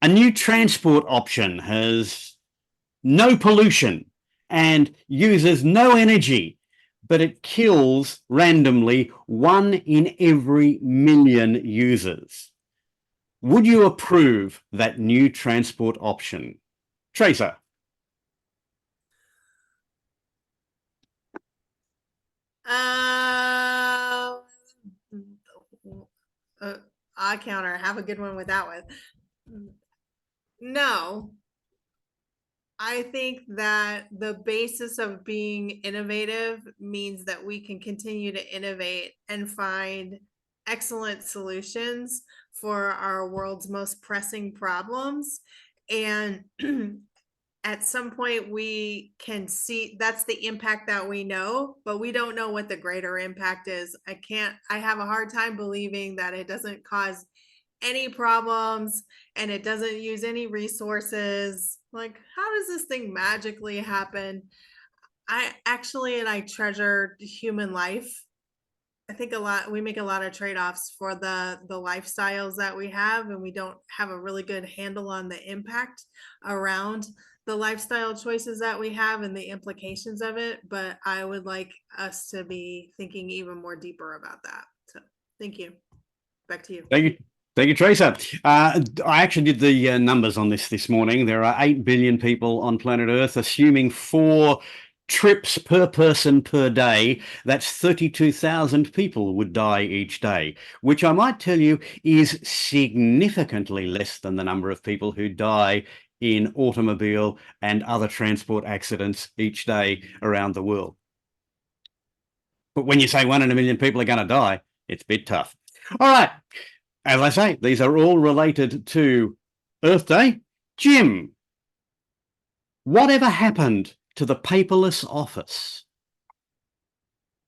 a new transport option has no pollution and uses no energy, but it kills randomly 1 in every million users. Would you approve that new transport option? Tracer. Odd counter. Have a good one with that one. No. I think that the basis of being innovative means that we can continue to innovate and find excellent solutions for our world's most pressing problems. And at some point we can see that's the impact that we know, but we don't know what the greater impact is. I have a hard time believing that it doesn't cause any problems and it doesn't use any resources. Like, how does this thing magically happen? I treasure human life. I think we make a lot of trade-offs for the lifestyles that we have, and we don't have a really good handle on the impact around the lifestyle choices that we have and the implications of it. But I would like us to be thinking even more deeper about that. So thank you. Back to you. Thank you. Thank you, Tracer. I actually did the numbers on this morning. There are 8 billion people on planet Earth, assuming 4 trips per person per day. That's 32,000 people would die each day, which I might tell you is significantly less than the number of people who die in automobile and other transport accidents each day around the world. But when you say 1 in a million people are going to die, it's a bit tough. All right. As I say, these are all related to Earth Day. Jim, whatever happened to the paperless office?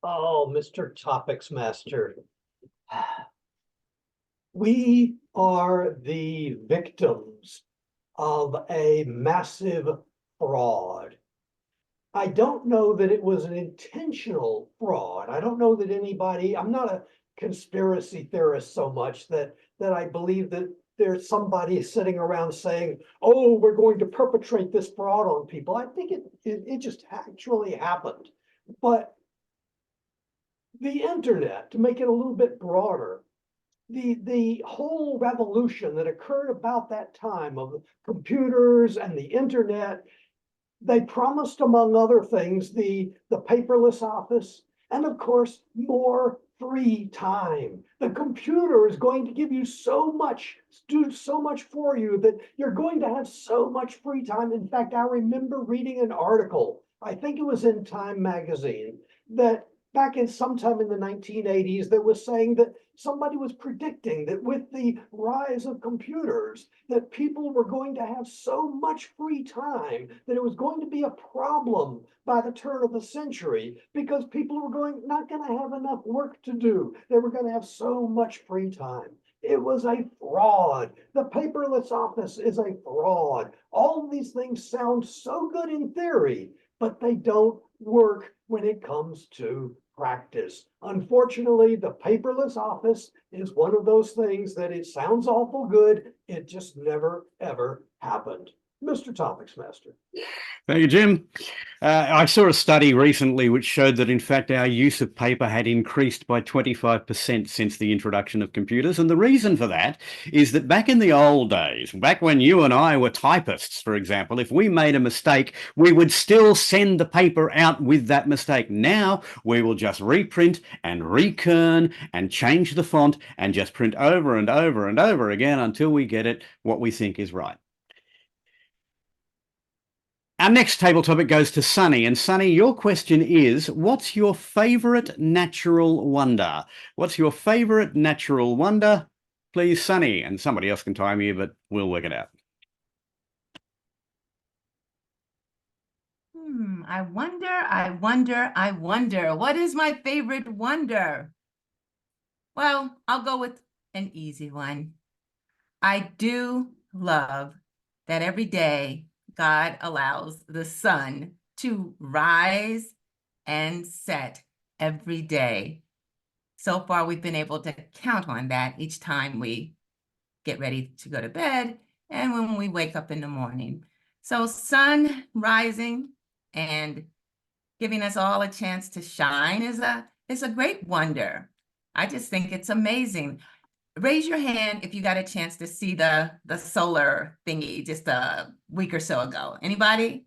Oh, Mr. Topics Master. We are the victims of a massive fraud. I don't know that it was an intentional fraud. I don't know that anybody, I'm not a conspiracy theorist so much that I believe that there's somebody sitting around saying, oh, we're going to perpetrate this fraud on people. I think it just actually happened. But the internet, to make it a little bit broader, the whole revolution that occurred about that time of computers and the internet, they promised, among other things, the paperless office, and of course, more free time. The computer is going to give you so much, do so much for you that you're going to have so much free time. In fact, I remember reading an article, I think it was in Time magazine, that back in sometime in the 1980s, that was saying that somebody was predicting that with the rise of computers, that people were going to have so much free time that it was going to be a problem by the turn of the century because people were not going to have enough work to do. They were going to have so much free time. It was a fraud. The paperless office is a fraud. All of these things sound so good in theory, but they don't work when it comes to practice. Unfortunately, the paperless office is one of those things that it sounds awful good. It just never, ever happened. Mr. Topics Master. Thank you, Jim. I saw a study recently which showed that, in fact, our use of paper had increased by 25% since the introduction of computers. And the reason for that is that back in the old days, back when you and I were typists, for example, if we made a mistake, we would still send the paper out with that mistake. Now we will just reprint and rekern and change the font and just print over and over and over again until we get it what we think is right. Our next table topic goes to Sunny. And Sunny, your question is, what's your favourite natural wonder? What's your favourite natural wonder? Please, Sunny. And somebody else can time you, but we'll work it out. I wonder. What is my favorite wonder? Well, I'll go with an easy one. I do love that every day God allows the sun to rise and set every day. So far, we've been able to count on that each time we get ready to go to bed and when we wake up in the morning. So sun rising and giving us all a chance to shine is a great wonder. I just think it's amazing. Raise your hand if you got a chance to see the solar thingy just a week or so ago. Anybody?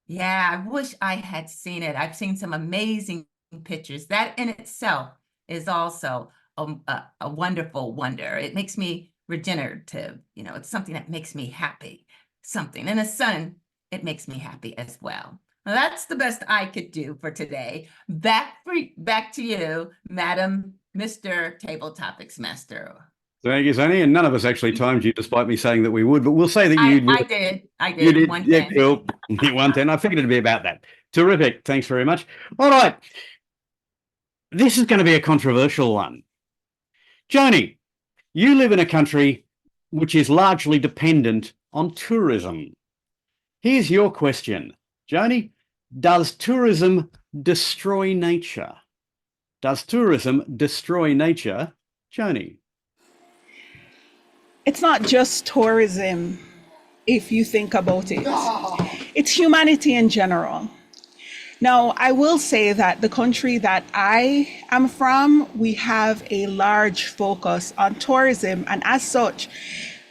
Yeah, I wish I had seen it. I've seen some amazing pictures. That in itself is also a wonderful wonder. It makes me regenerative. You know, it's something that makes me happy. Something. And the sun, it makes me happy as well. Well, that's the best I could do for today. Back to you, Madam Mr. Table Topics Master. Thank you, Sunny. And none of us actually timed you, despite me saying that we would. But we'll say that you I did. You did. 110. Yeah, cool. 110. I figured it'd be about that. Terrific. Thanks very much. All right. This is going to be a controversial one. Joni, you live in a country which is largely dependent on tourism. Here's your question. Joni, does tourism destroy nature? Does tourism destroy nature? Joni? It's not just tourism, if you think about it. It's humanity in general. Now, I will say that the country that I am from, we have a large focus on tourism. And as such,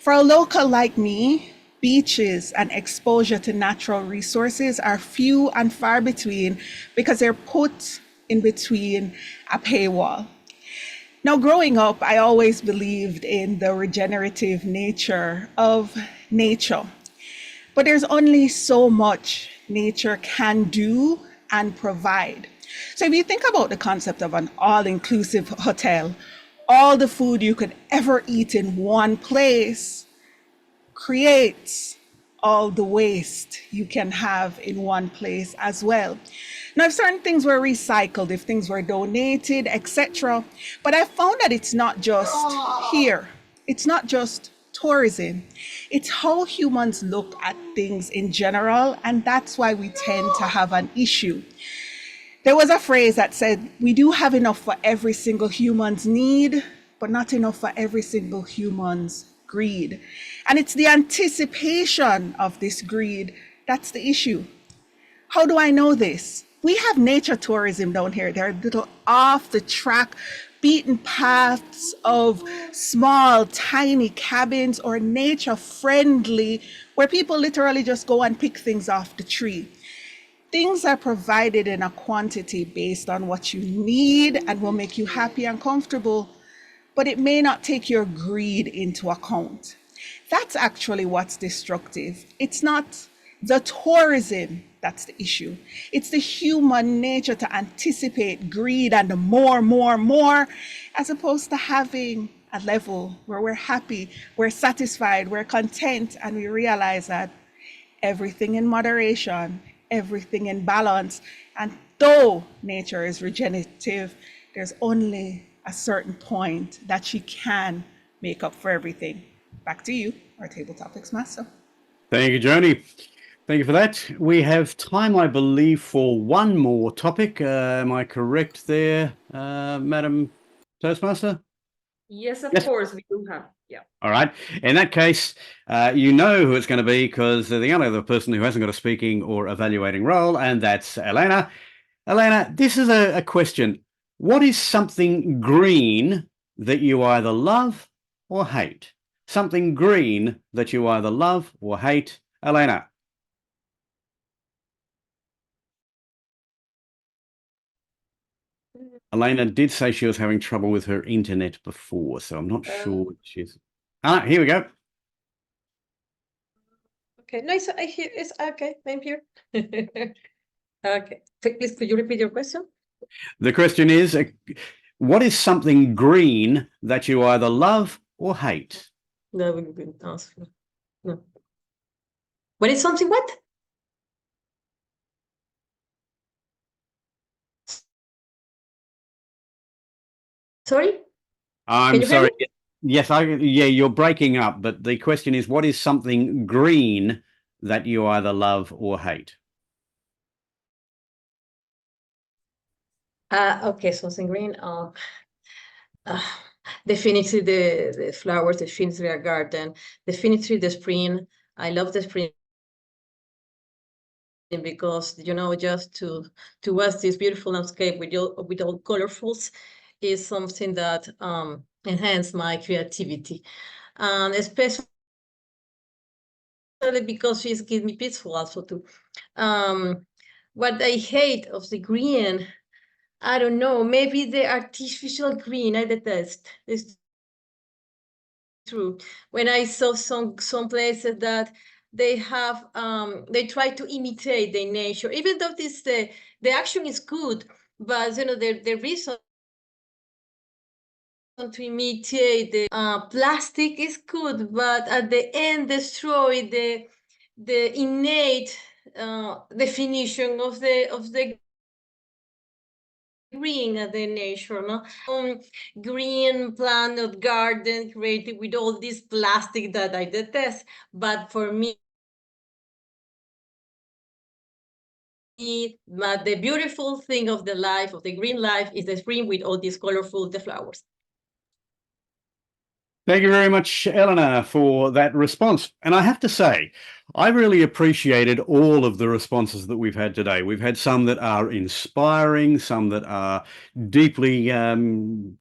for a local like me, beaches and exposure to natural resources are few and far between because they're put in between a paywall. Now, growing up, I always believed in the regenerative nature of nature, but there's only so much nature can do and provide. So if you think about the concept of an all-inclusive hotel, all the food you could ever eat in one place creates all the waste you can have in one place as well. Now, if certain things were recycled, if things were donated, etc., but I found that it's not just here. It's not just tourism. It's how humans look at things in general, and that's why we tend to have an issue. There was a phrase that said, we do have enough for every single human's need, but not enough for every single human's greed. And it's the anticipation of this greed that's the issue. How do I know this? We have nature tourism down here. There are little off the track beaten paths of small, tiny cabins or nature friendly, where people literally just go and pick things off the tree. Things are provided in a quantity based on what you need and will make you happy and comfortable, but it may not take your greed into account. That's actually what's destructive. It's not the tourism that's the issue. It's the human nature to anticipate greed and the more, as opposed to having a level where we're happy, we're satisfied, we're content, and we realize that everything in moderation, everything in balance. And though nature is regenerative, there's only a certain point that she can make up for everything. Back to you, our Table Topics Master. Thank you, Joni. Thank you for that. We have time, I believe, for one more topic. Am I correct there, Madam Toastmaster? Yes, of Yes. course, we do have. Yeah. All right. In that case, you know who it's going to be because they're the only other person who hasn't got a speaking or evaluating role, and that's Elena. Elena, this is a question. What is something green that you either love or hate? Something green that you either love or hate. Elena. Elena did say she was having trouble with her internet before, so I'm not sure what she's. Here we go. Okay, nice. I hear it's okay. I'm here. Okay, please, could you repeat your question? The question is, what is something green that you either love or hate? No, we didn't answer. No. What is something what? Sorry? I'm Can you hear sorry. me? Yes, yeah, you're breaking up, but the question is, what is something green that you either love or hate? Okay, something green. Definitely the flowers, definitely a garden, definitely the spring. I love the spring because just to watch this beautiful landscape with all colorfuls is something that enhance my creativity, and especially because she's give me peaceful also too. What I hate of the green, I don't know, maybe the artificial green I detest. It's true. When I saw some places that they have they try to imitate the nature, even though the action is good, but the reason to imitate the plastic is good, but at the end destroy the innate definition of the green at the nature, no? Green planet garden created with all this plastic that I detest, but for me, but the beautiful thing of the life of the green life is the spring with all these colorful the flowers. Thank you very much, Eleanor, for that response. And I have to say, I really appreciated all of the responses that we've had today. We've had some that are inspiring, some that are deeply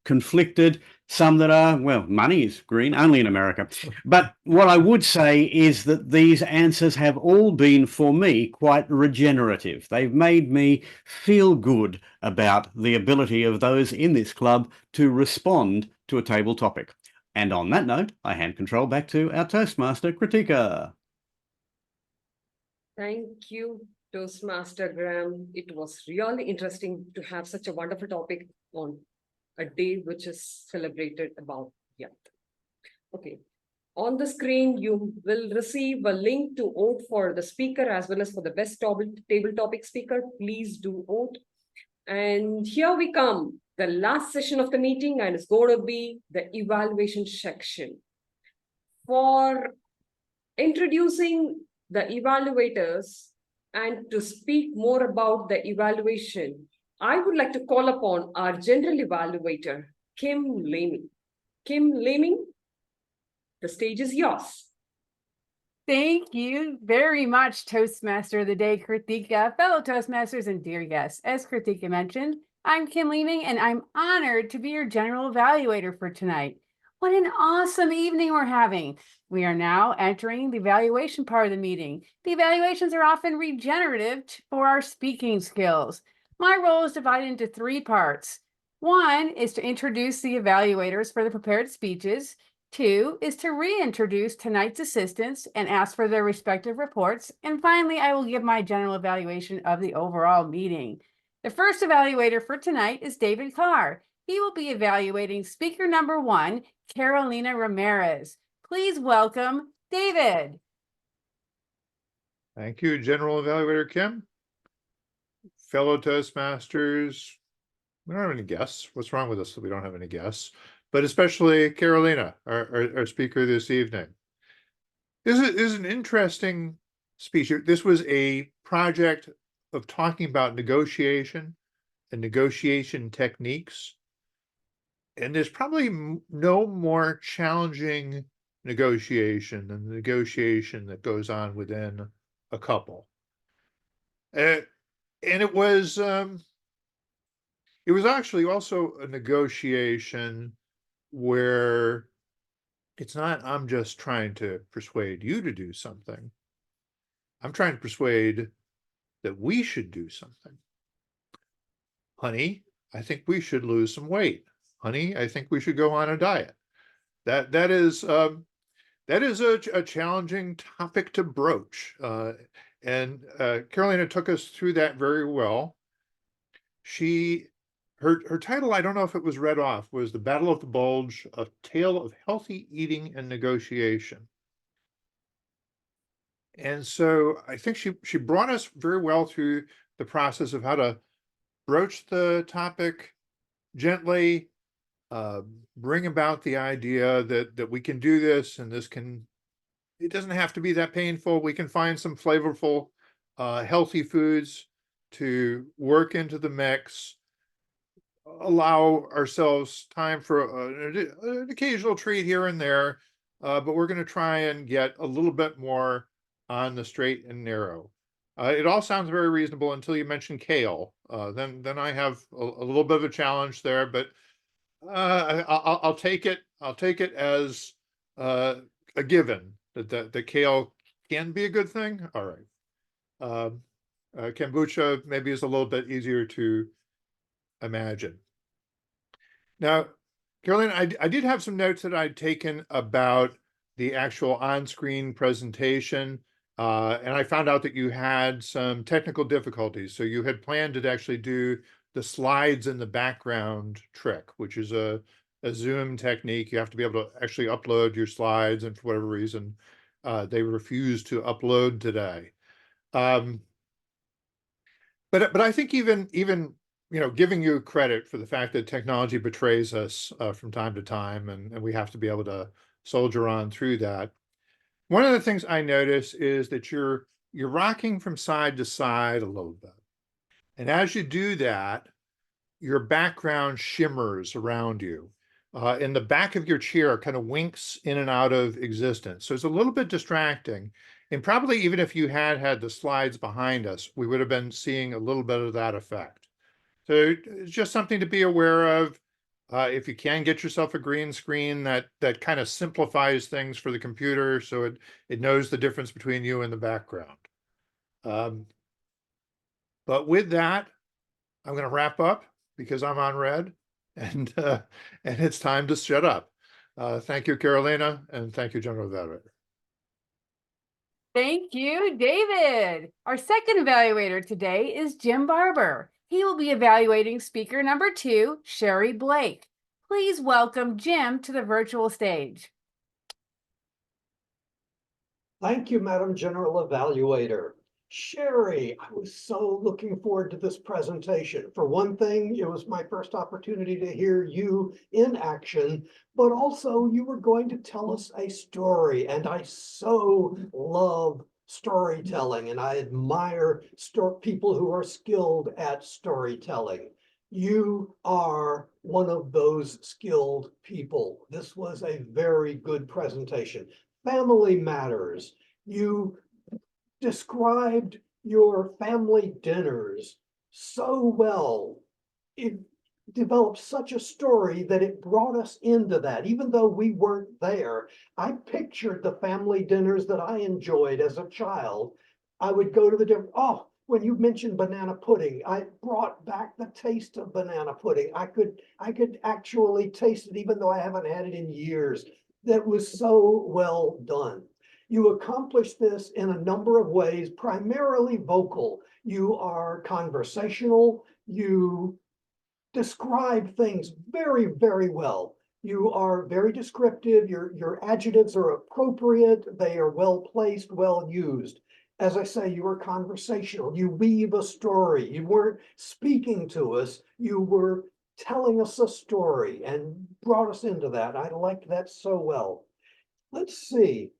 conflicted, some that are, well, money is green, only in America. But what I would say is that these answers have all been, for me, quite regenerative. They've made me feel good about the ability of those in this club to respond to a table topic. And on that note, I hand control back to our Toastmaster, Kritika. Thank you, Toastmaster Graham. It was really interesting to have such a wonderful topic on a day which is celebrated about youth. Okay. On the screen, you will receive a link to vote for the speaker as well as for the best table topic speaker. Please do vote. And here we come, the last session of the meeting, and it's going to be the evaluation section. For introducing the evaluators and to speak more about the evaluation, I would like to call upon our general evaluator, Kim Laming. Kim Laming, the stage is yours. Thank you very much, Toastmaster of the Day, Kritika, fellow Toastmasters, and dear guests. As Kritika mentioned, I'm Kim Leeming, and I'm honored to be your general evaluator for tonight. What an awesome evening we're having. We are now entering the evaluation part of the meeting. The evaluations are often regenerative for our speaking skills. My role is divided into 3 parts. 1 is to introduce the evaluators for the prepared speeches. 2 is to reintroduce tonight's assistants and ask for their respective reports. And finally, I will give my general evaluation of the overall meeting. The first evaluator for tonight is David Carr. He will be evaluating speaker number 1, Carolina Ramírez. Please welcome David. Thank you, General Evaluator Kim. Fellow Toastmasters, we don't have any guests. What's wrong with us that we don't have any guests? But especially Carolina, our speaker this evening. This is an interesting speech. This was a project of talking about negotiation and negotiation techniques. And there's probably no more challenging negotiation than the negotiation that goes on within a couple. And it was actually also a negotiation where it's not, I'm just trying to persuade you to do something. I'm trying to persuade that we should do something. Honey, I think we should lose some weight. Honey, I think we should go on a diet. That is a challenging topic to broach. And Carolina took us through that very well. Her title, I don't know if it was read off, was The Battle of the Bulge, A Tale of Healthy Eating and Negotiation. And so I think she brought us very well through the process of how to broach the topic gently, bring about the idea that we can do this, and it doesn't have to be that painful. We can find some flavorful, healthy foods to work into the mix, allow ourselves time for an occasional treat here and there, but we're going to try and get a little bit more on the straight and narrow. It all sounds very reasonable until you mention kale. Then I have a little bit of a challenge there, but I'll take it. I'll take it as a given that the kale can be a good thing. All right. Kombucha maybe is a little bit easier to imagine. Now, Caroline, I did have some notes that I'd taken about the actual on-screen presentation, and I found out that you had some technical difficulties. So you had planned to actually do the slides in the background trick, which is a Zoom technique. You have to be able to actually upload your slides, and for whatever reason, they refused to upload today. But I think even giving you credit for the fact that technology betrays us from time to time, and we have to be able to soldier on through that. One of the things I notice is that you're rocking from side to side a little bit. And as you do that, your background shimmers around you. And the back of your chair kind of winks in and out of existence. So it's a little bit distracting. And probably even if you had the slides behind us, we would have been seeing a little bit of that effect. So it's just something to be aware of. If you can get yourself a green screen, that kind of simplifies things for the computer, so it knows the difference between you and the background. But with that, I'm going to wrap up because I'm on red, and it's time to shut up. Thank you, Carolina, and thank you, General Evaluator. Thank you, David. Our second evaluator today is Jim Barber. He will be evaluating speaker number 2, Sherry Blake. Please welcome Jim to the virtual stage. Thank you, Madam General Evaluator. Sherry, I was so looking forward to this presentation. For one thing, it was my first opportunity to hear you in action, but also you were going to tell us a story, and I so love storytelling, and I admire people who are skilled at storytelling. You are one of those skilled people. This was a very good presentation. Family matters. You described your family dinners so well. It developed such a story that it brought us into that. Even though we weren't there, I pictured the family dinners that I enjoyed as a child. I would go to the different, when you mentioned banana pudding, I brought back the taste of banana pudding. I could actually taste it even though I haven't had it in years. That was so well done. You accomplish this in a number of ways, primarily vocal. You are conversational. You describe things very, very well. You are very descriptive. Your adjectives are appropriate. They are well placed, well used. As I say, you are conversational. You weave a story. You weren't speaking to us. You were telling us a story and brought us into that. I liked that so well. Let's see.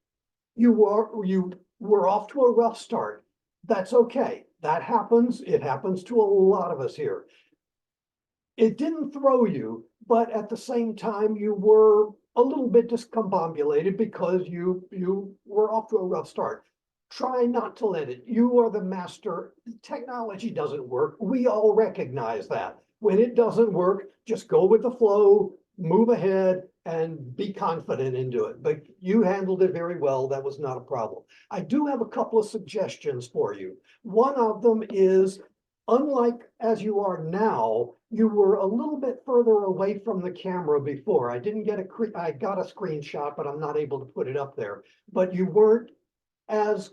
You were off to a rough start. That's okay. That happens. It happens to a lot of us here. It didn't throw you, but at the same time, you were a little bit discombobulated because you were off to a rough start. Try not to let it. You are the master. Technology doesn't work. We all recognize that. When it doesn't work, just go with the flow, move ahead, and be confident into it. But you handled it very well. That was not a problem. I do have a couple of suggestions for you. One of them is, unlike as you are now, you were a little bit further away from the camera before. I got a screenshot, but I'm not able to put it up there. But you weren't as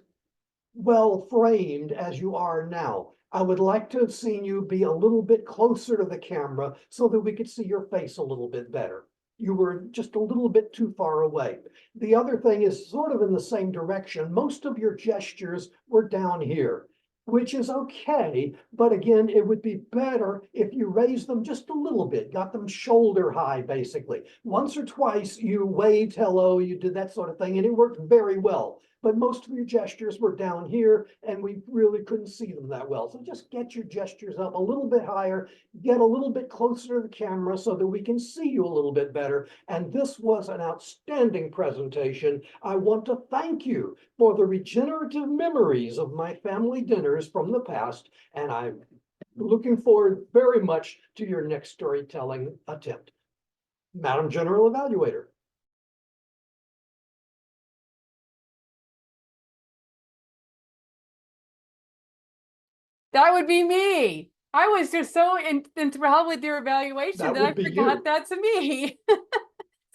well framed as you are now. I would like to have seen you be a little bit closer to the camera so that we could see your face a little bit better. You were just a little bit too far away. The other thing is sort of in the same direction. Most of your gestures were down here, which is okay, but again, it would be better if you raised them just a little bit, got them shoulder high, basically. Once or twice you waved hello, you did that sort of thing, and it worked very well. But most of your gestures were down here, and we really couldn't see them that well. So just get your gestures up a little bit higher, get a little bit closer to the camera so that we can see you a little bit better. And this was an outstanding presentation. I want to thank you for the regenerative memories of my family dinners from the past, and I'm looking forward very much to your next storytelling attempt. Madam General Evaluator. That would be me. I was just so enthralled with your evaluation that I forgot that's me.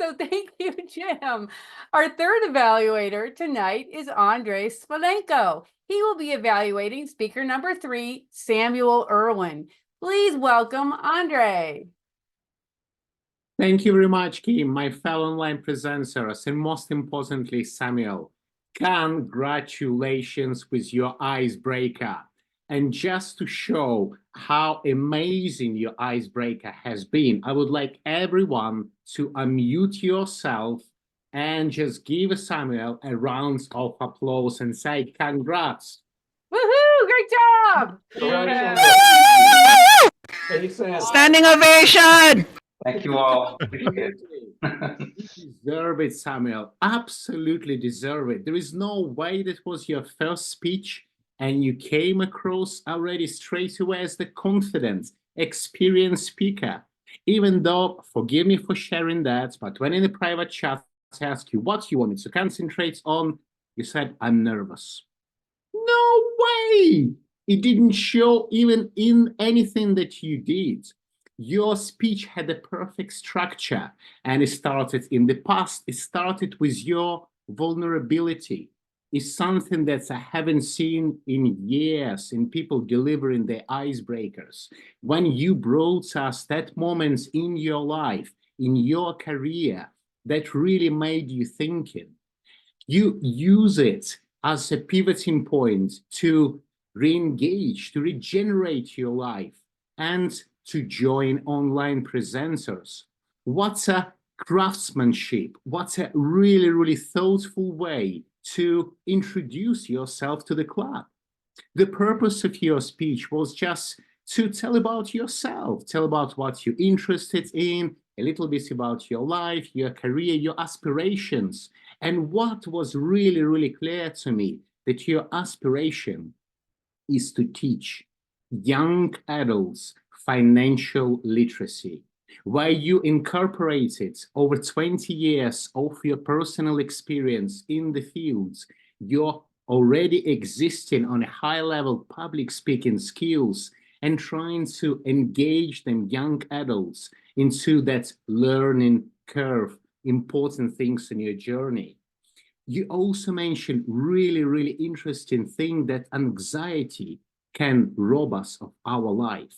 So thank you, Jim. Our third evaluator tonight is Andrei Smolenko. He will be evaluating speaker number 3, Samuel Irwin. Please welcome Andrei. Thank you very much, Kim, my fellow online presenters, and most importantly, Samuel. Congratulations with your icebreaker. And just to show how amazing your icebreaker has been, I would like everyone to unmute yourself and just give Samuel a round of applause and say congrats. Woohoo! Great job! Standing ovation! Thank you all. Deserve it, Samuel. Absolutely deserve it. There is no way that was your first speech and you came across already straight away as the confident, experienced speaker. Even though, forgive me for sharing that, but when in the private chat I asked you what you wanted to concentrate on, you said, I'm nervous. No way! It didn't show even in anything that you did. Your speech had a perfect structure, and it started in the past. It started with your vulnerability. It's something that I haven't seen in years in people delivering their icebreakers. When you brought us that moment in your life, in your career, that really made you thinking. You use it as a pivoting point to re-engage, to regenerate your life, and to join online presenters. What a craftsmanship, what a really, really thoughtful way to introduce yourself to the club. The purpose of your speech was just to tell about yourself, tell about what you're interested in, a little bit about your life, your career, your aspirations. And what was really, really clear to me, that your aspiration is to teach young adults financial literacy, where you incorporated over 20 years of your personal experience in the fields, your already existing on a high level public speaking skills, and trying to engage them young adults into that learning curve, important things in your journey. You also mentioned really, really interesting thing that anxiety can rob us of our life.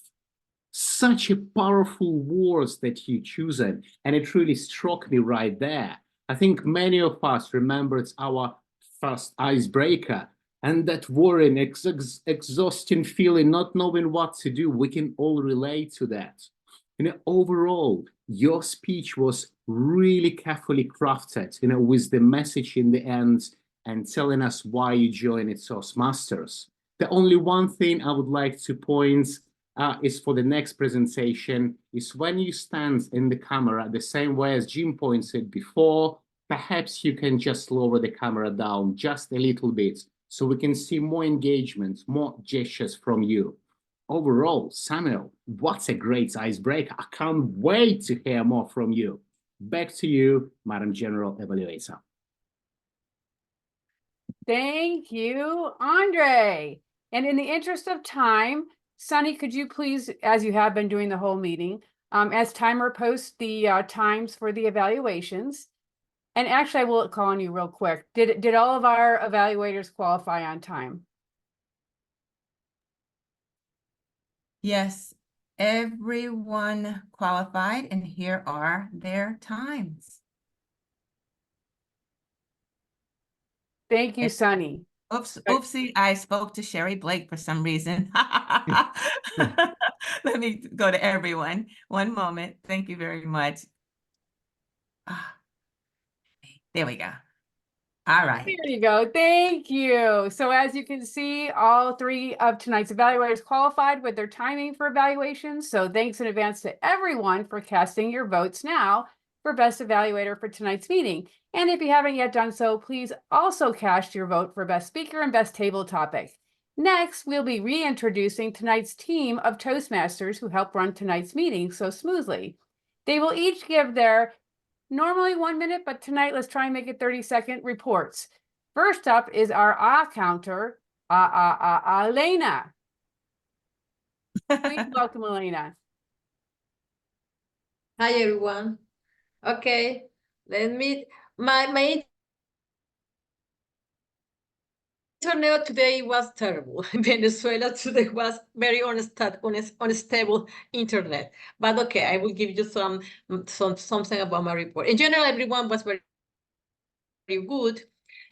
Such a powerful words that you chosen, and it really struck me right there. I think many of us remembered our first icebreaker and that worrying, exhausting feeling, not knowing what to do. We can all relate to that. You know, overall, your speech was really carefully crafted, you know, with the message in the end and telling us why you joined Toastmasters. The only one thing I would like to point is for the next presentation, is when you stand in the camera the same way as Jim pointed before, perhaps you can just lower the camera down just a little bit so we can see more engagement, more gestures from you. Overall, Samuel, what a great icebreaker. I can't wait to hear more from you. Back to you, Madam General Evaluator. Thank you, Andre. And in the interest of time, Sunny, could you please, as you have been doing the whole meeting, as timer, post the times for the evaluations. And actually, I will call on you real quick. Did all of our evaluators qualify on time? Yes, everyone qualified, and here are their times. Thank you, Sunny. Oops, oopsie, I spoke to Sherry Blake for some reason. Let me go to everyone. One moment. Thank you very much. There we go. All right. There you go. Thank you. So as you can see, all 3 of tonight's evaluators qualified with their timing for evaluations. So thanks in advance to everyone for casting your votes now for Best Evaluator for tonight's meeting. And if you haven't yet done so, please also cast your vote for Best Speaker and Best Table Topic. Next, we'll be reintroducing tonight's team of Toastmasters who helped run tonight's meeting so smoothly. They will each give their normally 1 minute, but tonight let's try and make it 30-second reports. First up is our counter, Elena. Please welcome Elena. Hi, everyone. Okay, let me, my internet today was terrible. Venezuela today was very unstable internet. But okay, I will give you something about my report. In general, everyone was very good.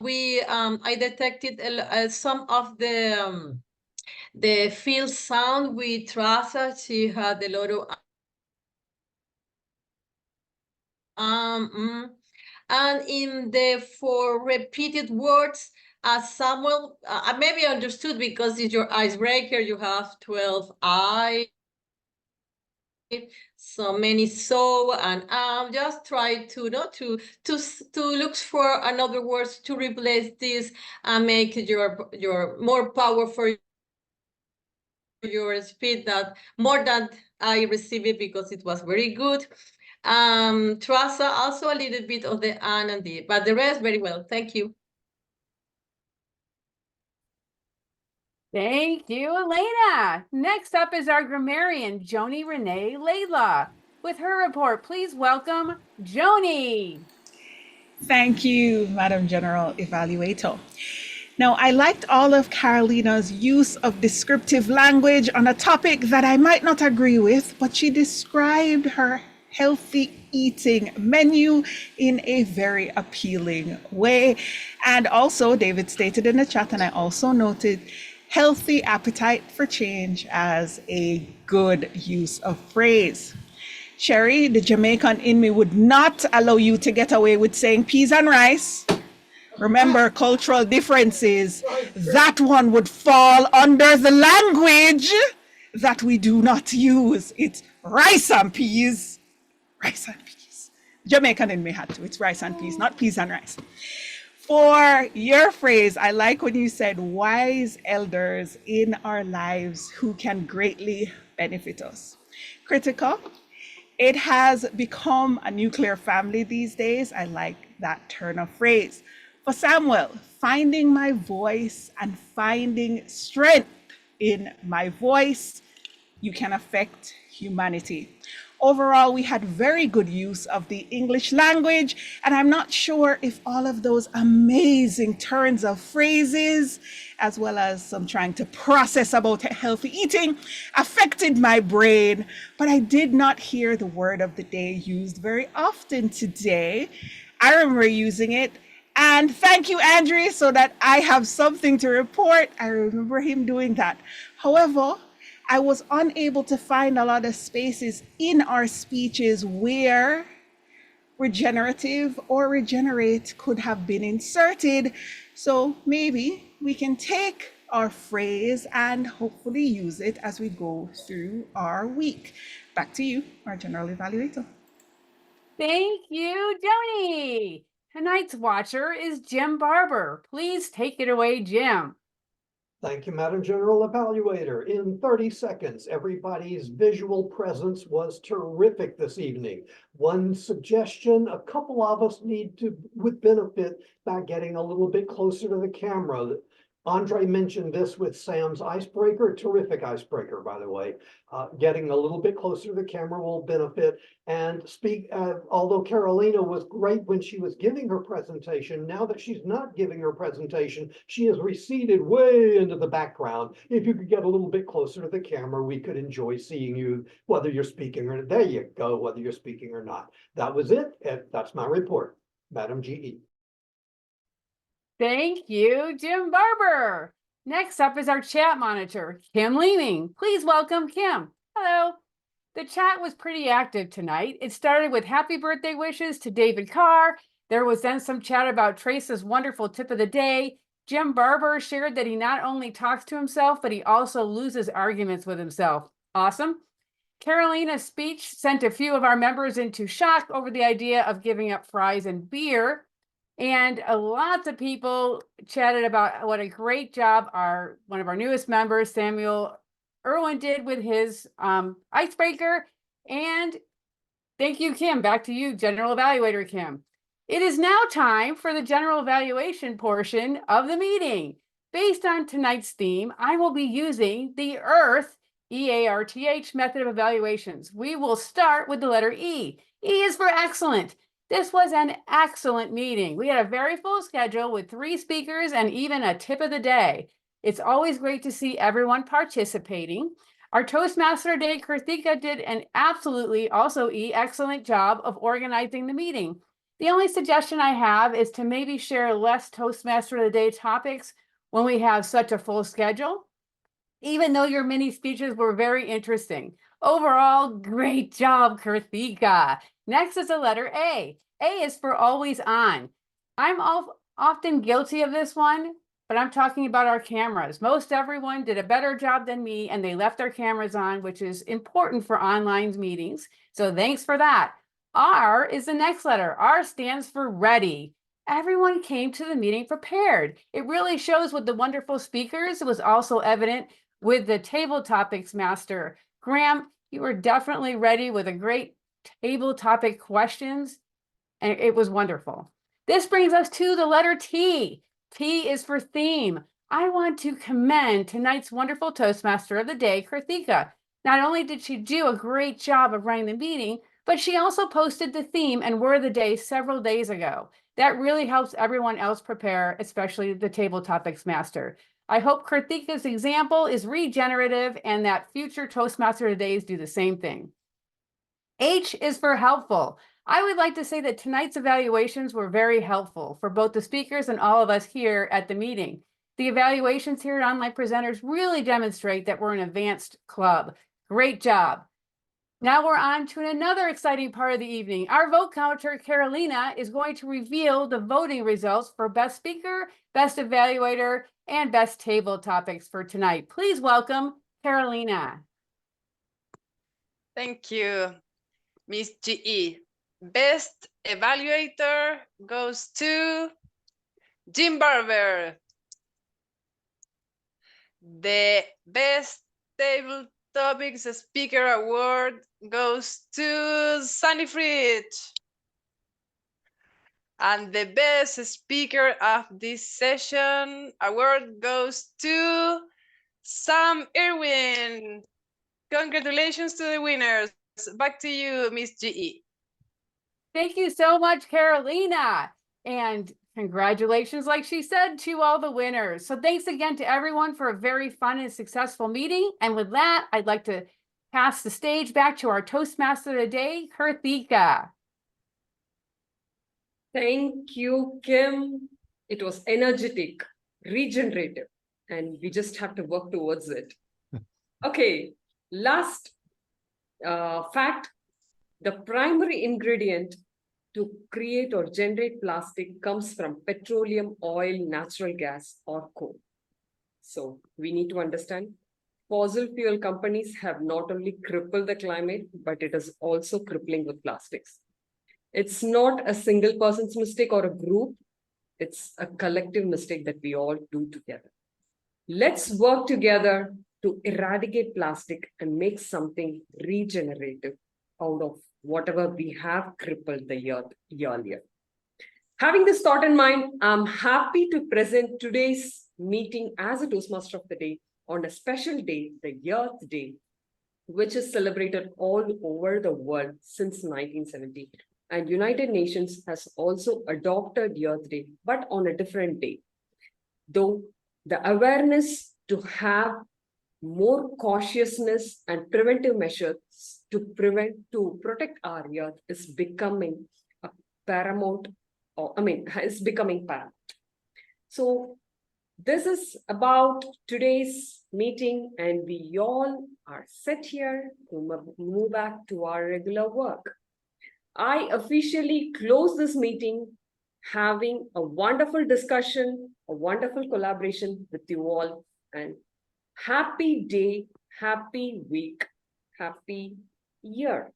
I detected some of the field sound with Trasa. She had a lot of and in the for repeated words, Samuel, maybe understood because it's your icebreaker. You have 12 I, so many so, and just try to look for another words to replace this and make your more powerful your speed that more than I received it because it was very good. Trasa also a little bit of the an and the, but the rest very well. Thank you. Thank you, Elena. Next up is our grammarian, Joni Renee Layla. With her report, please welcome Joni. Thank you, Madam General Evaluator. Now, I liked all of Carolina's use of descriptive language on a topic that I might not agree with, but she described her healthy eating menu in a very appealing way. And also, David stated in the chat, and I also noted, healthy appetite for change as a good use of phrase. Sherry, the Jamaican in me would not allow you to get away with saying peas and rice. Remember, cultural differences, that one would fall under the language that we do not use. It's rice and peas. Rice and peas. Jamaican in me had to. It's rice and peas, not peas and rice. For your phrase, I like when you said wise elders in our lives who can greatly benefit us. Critical. It has become a nuclear family these days. I like that turn of phrase. For Samuel, finding my voice and finding strength in my voice, you can affect humanity. Overall, we had very good use of the English language, and I'm not sure if all of those amazing turns of phrases, as well as some trying to process about healthy eating, affected my brain, but I did not hear the word of the day used very often today. I remember using it, and thank you, Andrew, so that I have something to report. I remember him doing that. However, I was unable to find a lot of spaces in our speeches where regenerative or regenerate could have been inserted. So maybe we can take or phrase and hopefully use it as we go through our week. Back to you, our general evaluator. Thank you, Joni. Tonight's watcher is Jim Barber. Please take it away, Jim. Thank you, Madam General Evaluator. In 30 seconds, everybody's visual presence was terrific this evening. One suggestion, a couple of us would benefit by getting a little bit closer to the camera. Andre mentioned this with Sam's icebreaker, terrific icebreaker, by the way. Getting a little bit closer to the camera will benefit. And although Carolina was great when she was giving her presentation, now that she's not giving her presentation, she has receded way into the background. If you could get a little bit closer to the camera, we could enjoy seeing you, whether you're speaking or, there you go, whether you're speaking or not. That was it. That's my report, Madam GE. Thank you, Jim Barber. Next up is our chat monitor, Kim Leeming. Please welcome Kim. Hello. The chat was pretty active tonight. It started with happy birthday wishes to David Carr. There was then some chat about Trace's wonderful tip of the day. Jim Barber shared that he not only talks to himself, but he also loses arguments with himself. Awesome. Carolina's speech sent a few of our members into shock over the idea of giving up fries and beer. And lots of people chatted about what a great job one of our newest members, Samuel Irwin, did with his icebreaker. And thank you, Kim. Back to you, General Evaluator Kim. It is now time for the general evaluation portion of the meeting. Based on tonight's theme, I will be using the EARTH, E-A-R-T-H method of evaluations. We will start with the letter E. E is for excellent. This was an excellent meeting. We had a very full schedule with 3 speakers and even a tip of the day. It's always great to see everyone participating. Our Toastmaster today, Karthika, did an absolutely also excellent job of organizing the meeting. The only suggestion I have is to maybe share less Toastmaster of the Day topics when we have such a full schedule, even though your mini speeches were very interesting. Overall, great job, Karthika. Next is the letter A. A is for always on. I'm often guilty of this one, but I'm talking about our cameras. Most everyone did a better job than me, and they left their cameras on, which is important for online meetings. So thanks for that. R is the next letter. R stands for ready. Everyone came to the meeting prepared. It really shows with the wonderful speakers. It was also evident with the table topics master. Graham, you were definitely ready with a great table topic questions, and it was wonderful. This brings us to the letter T. T is for theme. I want to commend tonight's wonderful Toastmaster of the Day, Karthika. Not only did she do a great job of running the meeting, but she also posted the theme and word of the day several days ago. That really helps everyone else prepare, especially the table topics master. I hope Karthika's example is regenerative and that future Toastmaster days do the same thing. H is for helpful. I would like to say that tonight's evaluations were very helpful for both the speakers and all of us here at the meeting. The evaluations here at Online Presenters really demonstrate that we're an advanced club. Great job. Now we're on to another exciting part of the evening. Our vote counter, Carolina, is going to reveal the voting results for Best Speaker, Best Evaluator, and Best Table Topics for tonight. Please welcome Carolina. Thank you, Miss GE. Best Evaluator goes to Jim Barber. The Best Table Topics Speaker Award goes to Sunny Fritz. And the Best Speaker of this session award goes to Sam Irwin. Congratulations to the winners. Back to you, Miss GE. Thank you so much, Carolina. And congratulations, like she said, to all the winners. So thanks again to everyone for a very fun and successful meeting. And with that, I'd like to pass the stage back to our Toastmaster of the Day, Karthika. Thank you, Kim. It was energetic, regenerative, and we just have to work towards it. Okay, last fact, the primary ingredient to create or generate plastic comes from petroleum, oil, natural gas, or coal. So we need to understand fossil fuel companies have not only crippled the climate, but it is also crippling with plastics. It's not a single person's mistake or a group. It's a collective mistake that we all do together. Let's work together to eradicate plastic and make something regenerative out of whatever we have crippled the earth earlier. Having this thought in mind, I'm happy to present today's meeting as a Toastmaster of the Day on a special day, the Earth Day, which is celebrated all over the world since 1970. And United Nations has also adopted Earth Day, but on a different day. Though the awareness to have more cautiousness and preventive measures to protect our earth is becoming a paramount, is becoming paramount. So this is about today's meeting, and we all are set here to move back to our regular work. I officially close this meeting having a wonderful discussion, a wonderful collaboration with you all, and happy day, happy week, happy year.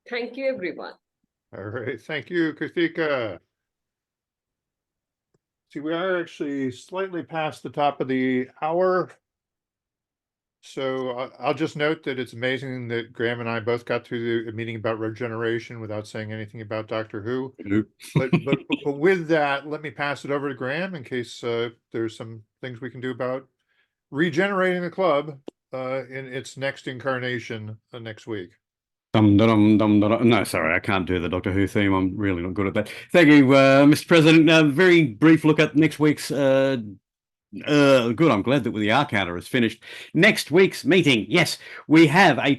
Thank you, everyone. All right, thank you, Kritika. See, we are actually slightly past the top of the hour. So I'll just note that it's amazing that Graham and I both got through the meeting about regeneration without saying anything about Doctor Who. But with that, let me pass it over to Graham in case there's some things we can do about regenerating the club in its next incarnation next week. No, sorry, I can't do the Doctor Who theme. I'm really not good at that. Thank you, Mr. President. Very brief look at next week's. Good. I'm glad that the R counter is finished. Next week's meeting. Yes, we have a